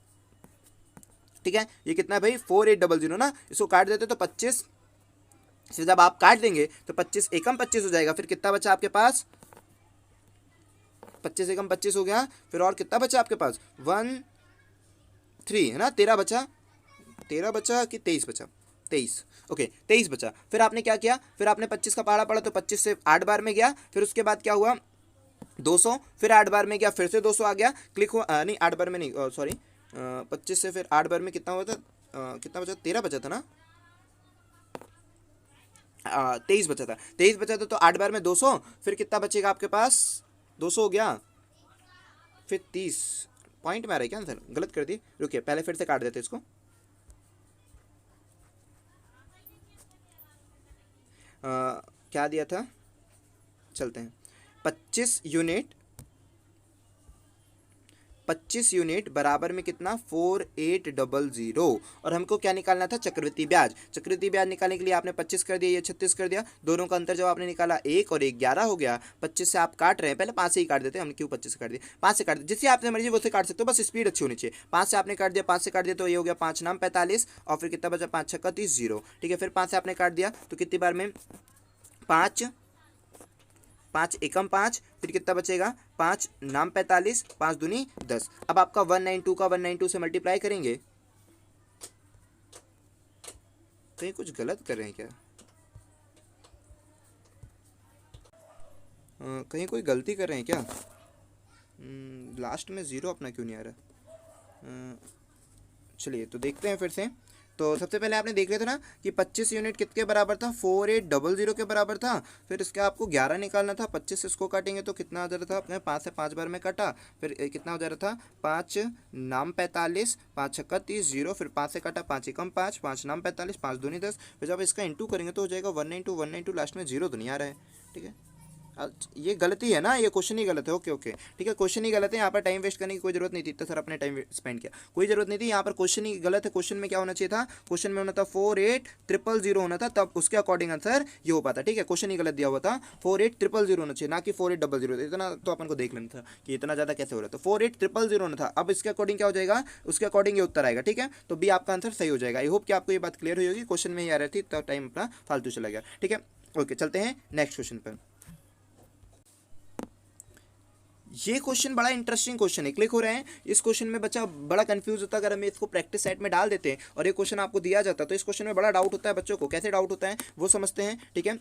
ठीक है। ये कितना है भाई 4800 ना, इसको काट देते हैं तो 25 से जब आप काट देंगे तो 25 एकम 25 हो जाएगा। फिर कितना बचा आपके पास, 25 एकम 25 हो गया। फिर और कितना बचा आपके पास, 1 3 है ना, 13 बचा, 13 बचा कि 23 बचा, 23, ओके 23 बचा। फिर आपने क्या किया, फिर आपने 25 का पहाड़ा पड़ा तो 25 से 8 बार में गया। फिर उसके बाद क्या हुआ 200, फिर 8 बार में गया, फिर से 200 आ गया, क्लिक हुआ, नहीं 8 बार में नहीं, सॉरी 25 से फिर 8 बार में कितना हुआ था, कितना बचा, 13 बचा था ना, 23 बचा था, 23 बचा था। तो 8 बार में 200, फिर कितना बचेगा आपके पास, 200 हो गया, फिर 30 पॉइंट में आ रहा है क्या आंसर, गलत कर दी, रुकिए पहले फिर से काट देते इसको। क्या दिया था, चलते हैं 25 यूनिट बराबर में कितना 4800। और हमको क्या निकालना था, चक्रवृद्धि ब्याज। चक्रवृद्धि ब्याज निकालने के लिए आपने 25 कर दिया, ये 36 कर दिया, दोनों का अंतर जब आपने निकाला 1 और 1 11 हो गया। 25 से आप काट रहे हैं, पहले 5 से ही काट देते हैं, हमने क्यों 25 से काट दिया, 5 से काट दिया, जिससे आपने मर्जी वो से काट सकते हो, बस स्पीड अच्छी होनी चाहिए। 5 से आपने काट दिया, 5 से काट दिया तो ये हो गया 5 नाम 45, और फिर कितना बचा 5 6 30 0, ठीक है। फिर 5 से आपने काट दिया तो कितनी बार में 5 5 एकम 5, फिर कितना बचेगा 5 नाम 45, 5 दूनी 10। अब आपका 192 का 192 से मल्टीप्लाई करेंगे, कहीं कुछ गलत कर रहे हैं क्या? कहीं कोई गलती कर रहे हैं क्या? लास्ट में ज़ीरो अपना क्यों नहीं आ रहा? चलिए तो देखते हैं फिर से। तो सबसे पहले आपने देख लिया था ना कि 25 यूनिट कितने बराबर था, 4800 के बराबर था। फिर इसके आपको 11 निकालना था, 25 इसको काटेंगे तो कितना आ जा रहा था अपने 5 से 5 बार में काटा, फिर कितना हो जा रहा था 5 नाम 45, 5 छक्का 30, 0, फिर 5 से काटा 5 एकम 5, 5 नाम 45, 5 दूनी 10। फिर जब इसका इंटू करेंगे तो हो जाएगा 192, 192 लास्ट में 0 तो नहीं आ रहा है। ठीक है, ये गलती है ना, ये क्वेश्चन ही गलत है। ओके ओके ठीक है, क्वेश्चन ही गलत है। यहाँ पर टाइम वेस्ट करने की कोई जरूरत नहीं थी, इतना सर अपने टाइम स्पेंड किया, कोई जरूरत नहीं थी। यहाँ पर क्वेश्चन ही गलत है। क्वेश्चन में क्या होना चाहिए था, क्वेश्चन में होना था 48000 होना था, तब उसके अकॉर्डिंग आंसर ये हो पाता। ठीक है, क्वेश्चन ही गलत दिया हुआ था, 48000 होना चाहिए, ना कि 4800। इतना तो अपन को देख लेना था कि इतना ज़्यादा कैसे हो रहा था, 48000 होना था। अब इसके अकॉर्डिंग क्या हो जाएगा, उसके अकॉर्डिंग ये उत्तर आएगा। ठीक है, तो बी आपका आंसर सही हो जाएगा। आई होप कि आपको ये बात क्लियर हुई होगी। क्वेश्चन में ही आ रही थी तो टाइम अपना फालतू चला गया। ठीक है, ओके चलते हैं नेक्स्ट क्वेश्चन पर। ये क्वेश्चन बड़ा इंटरेस्टिंग क्वेश्चन है, क्लिक हो रहे हैं। इस क्वेश्चन में बच्चा बड़ा कंफ्यूज होता है। अगर हम इसको प्रैक्टिस सेट में डाल देते हैं और ये क्वेश्चन आपको दिया जाता है तो इस क्वेश्चन में बड़ा डाउट होता है बच्चों को। कैसे डाउट होता है वो समझते हैं। ठीक है,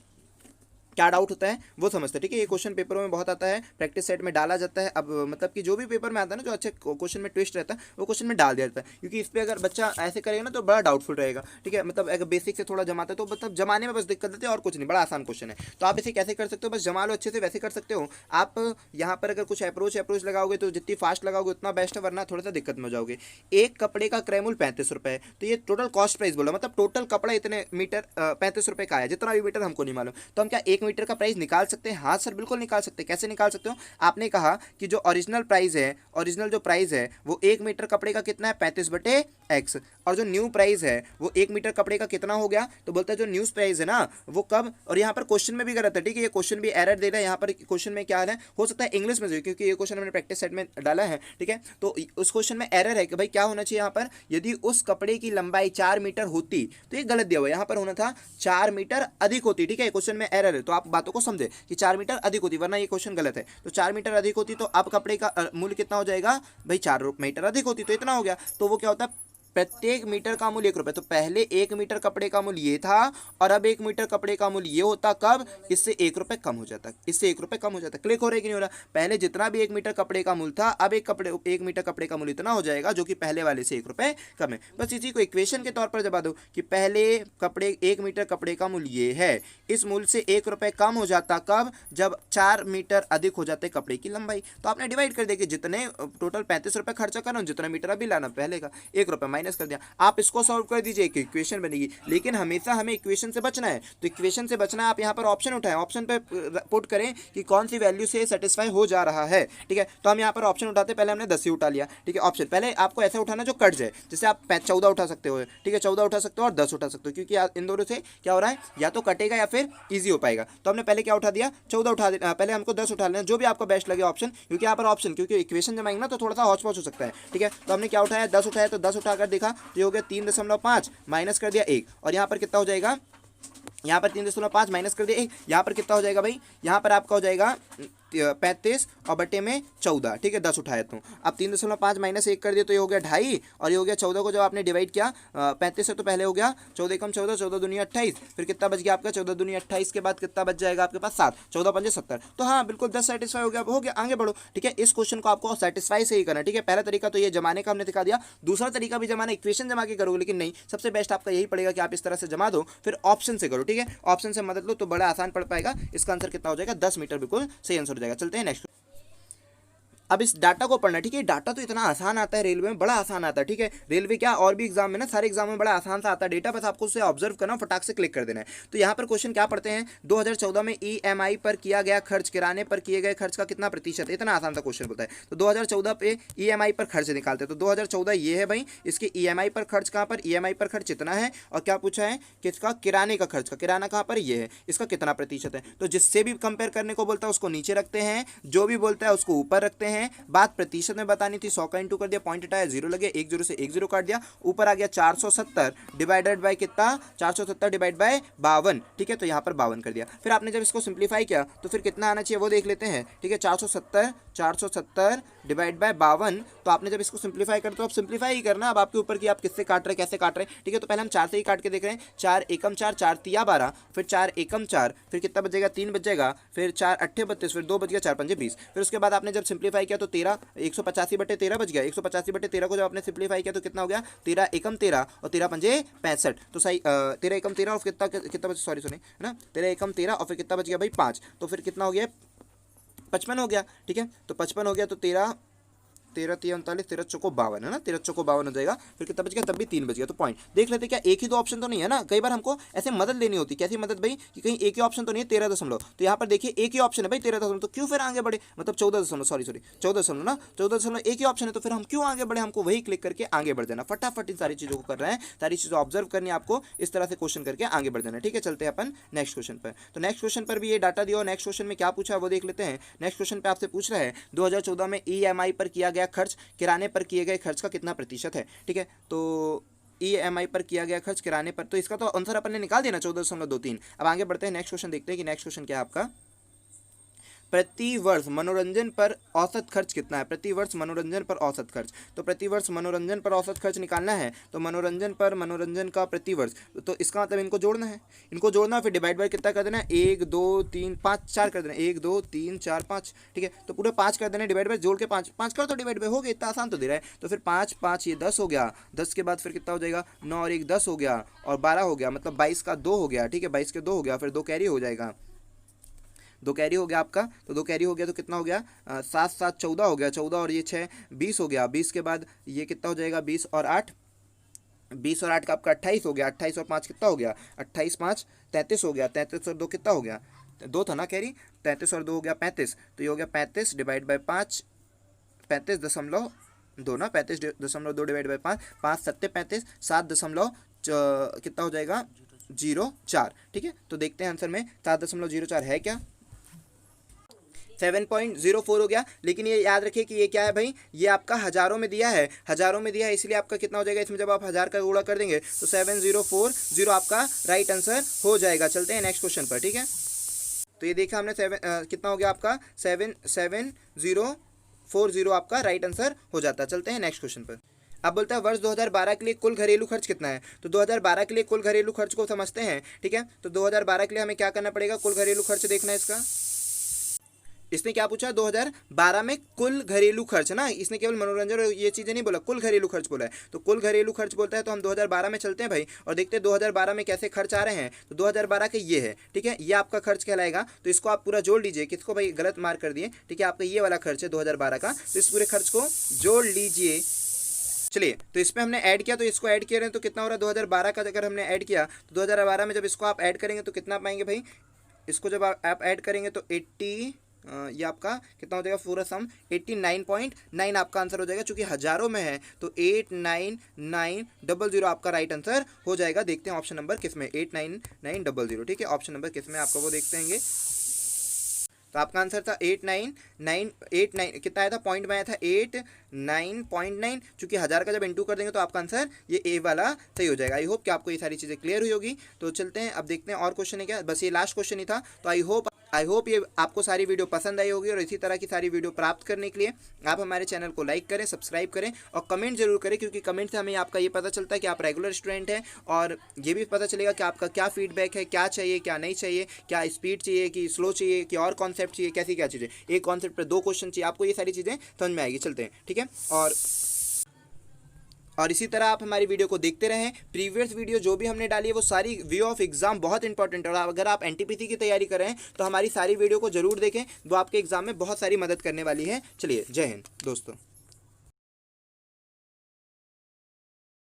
क्या डाउट होता है वो समझते हैं। ठीक है, ये क्वेश्चन पेपरों में बहुत आता है, प्रैक्टिस सेट में डाला जाता है। अब मतलब कि जो भी पेपर में आता है ना, जो अच्छे क्वेश्चन में ट्विस्ट रहता है वो क्वेश्चन में डाल दिया जाता है, क्योंकि इस पर अगर बच्चा ऐसे करेगा ना तो बड़ा डाउटफुल रहेगा। ठीक है, मतलब अगर बेसिक से थोड़ा जमाता है तो मतलब जमाने में बस दिक्कत देते हैं और कुछ नहीं, बड़ा आसान क्वेश्चन है। तो आप इसे कैसे कर सकते हो, बस जमा लो अच्छे से, वैसे कर सकते हो आप। यहाँ पर अगर कुछ अप्रोच लगाओगे तो जितनी फास्ट लगाओगे उतना बेस्ट है, वरना थोड़ा सा दिक्कत में हो जाओगे। एक कपड़े का क्रय मूल्य 35 रुपये, तो ये टोटल कॉस्ट प्राइस बोला, मतलब टोटल कपड़ा इतने मीटर 35 रुपये का आया, जितना भी मीटर हमको नहीं मालूम। तो हम क्या 1 मीटर का प्राइस निकाल सकते हैं? हाँ सर बिल्कुल निकाल सकते हैं। कैसे निकाल सकते हो? आपने कहा कि जो ओरिजिनल प्राइस है, ओरिजिनल जो प्राइस है वो 1 मीटर कपड़े का कितना है 35/x, और जो न्यू प्राइस है वो 1 मीटर कपड़े का कितना हो गया, तो बोलता है जो न्यू प्राइस है ना वो कब। और यहाँ पर क्वेश्चन में भी गलत है। ठीक है, ये क्वेश्चन भी एरर दे रहा है। यहाँ पर क्वेश्चन में क्या है, हो सकता है इंग्लिश में, क्योंकि ये क्वेश्चन हमने प्रैक्टिस सेट में डाला है। ठीक है, तो उस क्वेश्चन में एरर है कि भाई क्या होना चाहिए यहाँ पर, यदि उस कपड़े की लंबाई 4 मीटर होती तो ये गलत दिया हुआ है। यहाँ पर होना था 4 मीटर अधिक होती। ठीक है, क्वेश्चन में एरर है, तो आप बातों को समझे कि 4 मीटर अधिक होती, वरना ये क्वेश्चन गलत है। तो 4 मीटर अधिक होती तो अब कपड़े का मूल्य कितना हो जाएगा भाई, 4 मीटर अधिक होती तो इतना हो गया। तो वो क्या होता है, प्रत्येक मीटर का मूल्य 1 रुपये। तो पहले 1 मीटर कपड़े का मूल्य ये था और अब 1 मीटर कपड़े का मूल्य ये होता, कब, इससे 1 रुपये कम हो जाता, इससे 1 रुपये कम हो जाता। क्लिक हो रहा है कि नहीं हो रहा? पहले जितना भी 1 मीटर कपड़े का मूल्य था, अब 1 मीटर कपड़े का मूल्य इतना हो जाएगा जो कि पहले वाले से 1 रुपये कम है। बस इसी को इक्वेशन के तौर पर जमा दो कि पहले कपड़े 1 मीटर कपड़े का मूल्य ये है, इस मूल्य से 1 रुपये कम हो जाता, कब, जब 4 मीटर अधिक हो जाते कपड़े की लंबाई। तो आपने डिवाइड कर दिया कि जितने टोटल 35 रुपये खर्चा करना, जितना मीटर अभी लाना, पहले का 1 रुपये माइनस कर दिया। आप इसको सॉल्व कर दीजिए, एक इक्वेशन बनेगी। लेकिन हमेशा हमें इक्वेशन से बचना है, तो इक्वेशन से बचना है। आप यहाँ पर ऑप्शन उठाएं, ऑप्शन पे पुट करें कि कौन सी वैल्यू से सेटिस्फाई हो जा रहा है। ठीक है, तो हम यहाँ पर ऑप्शन उठाते, पहले हमने 10 ही उठा लिया। ठीक है, ऑप्शन पहले आपको ऐसा उठाना जो कट जाए, जैसे आप 14 उठा सकते हो। ठीक है, 14 उठा सकते हो और 10 उठा सकते हो, क्योंकि इन दोनों से क्या हो रहा है, या तो कटेगा या फिर ईजी हो पाएगा। तो हमने पहले क्या उठा दिया, 14 उठा दिया। पहले हमको 10 उठा लेना, जो भी आपको बेस्ट लगे ऑप्शन, क्योंकि यहाँ पर ऑप्शन, क्योंकि इक्वेशन जमाएंगे ना तो थोड़ा सा हौच पौच हो सकता है। ठीक है, तो हमने क्या उठाया, 10 उठाया, तो 10 उठाकर देखा तो ये हो गया 3.5 माइनस कर दिया 1, और यहाँ पर कितना हो जाएगा, यहाँ पर 3.5 माइनस कर दिया 1, यहाँ पर कितना हो जाएगा भाई, यहाँ पर आपका हो जाएगा 35 और बटे में 14। ठीक है, 10 उठाया तो अब 3.5 माइनस 1 कर दिया तो ये हो गया 2.5, और ये हो गया 14 को जब आपने डिवाइड किया 35 से तो पहले हो गया 14 कम 14, 14 दूनी 28, फिर कितना बच गया आपका 14 दूनी 28 के बाद कितना बच जाएगा आपके पास 7, 14 पंजे 70। तो हाँ बिल्कुल 10 सेटिस्फाई हो गया, आगे बढ़ो। ठीक है, इस क्वेश्चन को आपको सेटिस्फाई से ही करना। ठीक है, पहला तरीका तो ये जमाने का हमने दिखा दिया, दूसरा तरीका भी जमाना, इक्वेशन जमा के करोगे, लेकिन नहीं, सबसे बेस्ट आपका यही पड़ेगा कि आप इस तरह से जमा दो, फिर ऑप्शन से करो। ठीक है, ऑप्शन से मदद लो तो बड़ा आसान पड़ पाएगा। इसका आंसर कितना हो जाएगा, 10 मीटर, बिल्कुल सही आंसर हो जाएगा। चलते हैं नेक्स्ट। अब इस डाटा को पढ़ना। ठीक है, डाटा तो इतना आसान आता है, रेलवे में बड़ा आसान आता है। ठीक है, रेलवे क्या और भी एग्जाम में ना, सारे एग्जाम में बड़ा आसान सा आता है डेटा, बस आपको उसे ऑब्जर्व करना, फटाक से क्लिक कर देना है। तो यहाँ पर क्वेश्चन क्या पढ़ते हैं, 2014 में ईएमआई पर किया गया खर्च, किराने पर किए गए खर्च का कितना प्रतिशत, इतना आसान सा क्वेश्चन बोलता है। तो 2014 पे ईएमआई पर खर्च निकालते हैं, तो 2014 ये है भाई, इसके ईएमआई पर खर्च कहाँ पर, ईएमआई पर खर्च इतना है, और क्या पूछा है कि इसका किराने का खर्च, का किराना कहाँ पर ये है, इसका कितना प्रतिशत है। तो जिससे भी कंपेयर करने को बोलता है उसको नीचे रखते हैं, जो भी बोलता है उसको ऊपर रखते हैं, हैं, बात प्रतिशत में बतानी थी, 100 का इंटू कर दिया, पॉइंट हटाया, जीरो लगे, एक जीरो से एक जीरो काट दिया, ऊपर आ गया 470 डिवाइडेड बाय कितना, 470 डिवाइड बाय 52, ठीक है, तो यहाँ पर 52 कर दिया। फिर आपने जब इसको सिंप्लीफाई किया तो फिर कितना आना चाहिए वो देख लेते हैं, ठीक है, 470 डिवाइड बाय 52, तो आपने जब इसको सिंप्लीफाई कर तो आप सिंप्लीफाई ही करना, अब आपके ऊपर कि आप किससे काट रहे हैं, कैसे काट रहे हैं, ठीक है। तो पहले हम 4 से ही काट के देख रहे हैं, 4 एकम 4, 4 तिया 12, फिर 4 एकम 4, फिर कितना बचेगा, 3 बचेगा, फिर 4 अट्ठे 32, फिर 2 बच गया, 4 पंजे 20, फिर उसके बाद आपने जब सिंप्लीफाई किया तो 13 185/13 बच गया, 185/13 को जब आपने सिंप्लीफाई किया तो कितना हो गया, 13 एकम 13 और 13 पंजे 65, तो सही 13 एकम 13 और कितना कितना बच, सॉरी है ना, 13 एकम 13 और फिर कितना बच गया भाई 5, तो फिर कितना हो गया 55 हो गया, ठीक है, तो 55 हो गया, तो 13 3 39 13 चौको 52 है ना, 13 चौको 52 हो जाएगा, फिर कितना बच गया, तब भी 3 बच गया। तो पॉइंट देख लेते क्या एक ही दो ऑप्शन तो नहीं है ना, कई बार हमको ऐसे मदद लेनी होती, कैसी मदद भाई कि कहीं एक ही ऑप्शन तो नहीं है 13 दशमलव, तो यहाँ पर देखिए एक ही ऑप्शन है भाई 13 दशमलव, तो क्यों फिर आगे बढ़े, मतलब 14 दशमलव, सॉरी 14 दशमलव ना, 14 दशमलव एक ही ऑप्शन है, तो फिर हम क्यों आगे बढ़े, हमको वही क्लिक करके आगे बढ़ जाना, फटाफट इन सारी चीज़ों को कर रहे हैं, सारी चीज़ें ऑब्जर्व करनी है आपको, इस तरह से क्वेश्चन करके आगे बढ़ जाना, ठीक है। चलते हैं अपन नेक्स्ट क्वेश्चन पर। तो नेक्स्ट क्वेश्चन पर भी ये डाटा दिया और नेक्स्ट क्वेश्चन में क्या पूछा है वो देख लेते हैं। नेक्स्ट क्वेश्चन पे आपसे पूछ रहा है 2014 में EMI पर किया गया खर्च किराने पर किए गए खर्च का कितना प्रतिशत है, ठीक है। तो EMI पर किया गया खर्च किराने पर, तो इसका तो आंसर अपन ने निकाल दिया ना 14.23। अब आगे बढ़ते हैं, नेक्स्ट क्वेश्चन देखते हैं कि नेक्स्ट क्वेश्चन क्या है आपका। प्रति वर्ष मनोरंजन पर औसत खर्च कितना है, प्रति वर्ष मनोरंजन पर औसत खर्च, तो प्रति वर्ष मनोरंजन पर औसत खर्च निकालना है, तो मनोरंजन का प्रति वर्ष, तो इसका मतलब इनको जोड़ना है, फिर डिवाइड बाय कितना कर देना है, 1 2 3 5 4 कर देना, 1 2 3 4 5, ठीक है, तो पूरे 5 कर देना, डिवाइड बाय जोड़ के 5 कर, तो डिवाइड बाय हो गया, इतना आसान तो दे रहा है, तो फिर 5 5 ये 10 हो गया, 10 के बाद फिर कितना हो जाएगा, 9 और 1 10 हो गया, और 12 हो गया, मतलब 22 का 2 हो गया, ठीक है, 22 के 2 हो गया, फिर 2 कैरी हो जाएगा, 2 कैरी हो गया आपका, तो 2 कैरी हो गया तो कितना हो गया, 7 7 14 हो गया, 14 और ये 6 20 हो गया, 20 के बाद ये कितना हो जाएगा, 20 और 8 का आपका 28 हो गया, 28 और 5 कितना हो गया, 28 5 33 हो गया, 33 और 2 कितना हो गया, 2 था ना कैरी, 33 और 2 हो गया 35, तो ये हो गया 35 डिवाइड बाई 5, 35.2 ना, 35.2 डिवाइड बाई 5, 5 7 35, 7 दशमलव कितना हो जाएगा 04, ठीक है। तो देखते हैं आंसर में 7.04 है क्या, 7.04 हो गया, लेकिन ये याद रखिए कि ये क्या है भाई, ये आपका हजारों में दिया है, इसलिए आपका कितना हो जाएगा, इसमें जब आप 1000 का गुणा कर देंगे तो 7040 आपका राइट आंसर हो जाएगा। चलते हैं नेक्स्ट क्वेश्चन पर, ठीक है। तो ये देखा हमने कितना हो गया आपका 77040 आपका राइट आंसर हो जाता है। चलते हैं नेक्स्ट क्वेश्चन पर। अब बोलता है वर्ष 2012 के लिए कुल घरेलू खर्च कितना है, तो 2012 के लिए कुल घरेलू खर्च को समझते हैं, ठीक है। तो 2012 के लिए हमें क्या करना पड़ेगा, कुल घरेलू खर्च देखना है इसका। इसने क्या पूछा, 2012 में कुल घरेलू खर्च ना, इसने केवल मनोरंजन और ये चीज़ें नहीं बोला, कुल घरेलू खर्च बोला है, तो कुल घरेलू खर्च बोलता है, तो हम 2012 में चलते हैं भाई और देखते हैं 2012 में कैसे खर्च आ रहे हैं। तो 2012 के ये है, ठीक है, ये आपका खर्च कहलाएगा, तो इसको आप पूरा जोड़ लीजिए, किसको भाई गलत मार्क कर दिए, ठीक है, आपका ये वाला खर्च है 2012 का, तो इस पूरे खर्च को जोड़ लीजिए। चलिए, तो इसमें हमने ऐड किया, तो इसको ऐड किया रहे तो कितना हो रहा है 2012 का, अगर हमने ऐड किया तो 2012 में जब इसको आप ऐड करेंगे तो कितना पाएंगे भाई, इसको जब आप ऐड करेंगे तो 80 ये आपका कितना हो जाएगा, पूरा सम 89.9 आपका आंसर हो जाएगा, चूंकि हजारों में है तो 89900 आपका राइट आंसर हो जाएगा। देखते हैं ऑप्शन नंबर किस में, 89900, ठीक है, ऑप्शन नंबर किस में आपका वो देखते हैं। तो आपका आंसर था 89 कितना आया था, पॉइंट में आया था 89.9, चूंकि 1000 का जब इंटू कर देंगे तो आपका आंसर ये ए वाला सही हो जाएगा। आई होप कि आपको ये सारी चीज़ें क्लियर हुई होगी। तो चलते हैं, अब देखते हैं और क्वेश्चन है क्या, बस ये लास्ट क्वेश्चन ही था। तो आई होप ये आपको सारी वीडियो पसंद आई होगी, और इसी तरह की सारी वीडियो प्राप्त करने के लिए आप हमारे चैनल को लाइक करें, सब्सक्राइब करें और कमेंट जरूर करें, क्योंकि कमेंट से हमें आपका ये पता चलता है कि आप रेगुलर स्टूडेंट हैं, और ये भी पता चलेगा कि आपका क्या फीडबैक है, क्या चाहिए क्या नहीं चाहिए, क्या स्पीड चाहिए कि स्लो चाहिए कि और कॉन्सेप्ट चाहिए, कैसी क्या चीज़ें, एक कॉन्सेप्ट पर 2 क्वेश्चन चाहिए, आपको ये सारी चीज़ें समझ में आएगी। चलते हैं, ठीक है, और इसी तरह आप हमारी वीडियो को देखते रहें। प्रीवियस वीडियो जो भी हमने डाली है वो सारी व्यू ऑफ एग्जाम बहुत इंपॉर्टेंट है, और अगर आप एनटीपीसी की तैयारी कर रहे हैं तो हमारी सारी वीडियो को जरूर देखें, वो आपके एग्जाम में बहुत सारी मदद करने वाली है। चलिए, जय हिंद दोस्तों।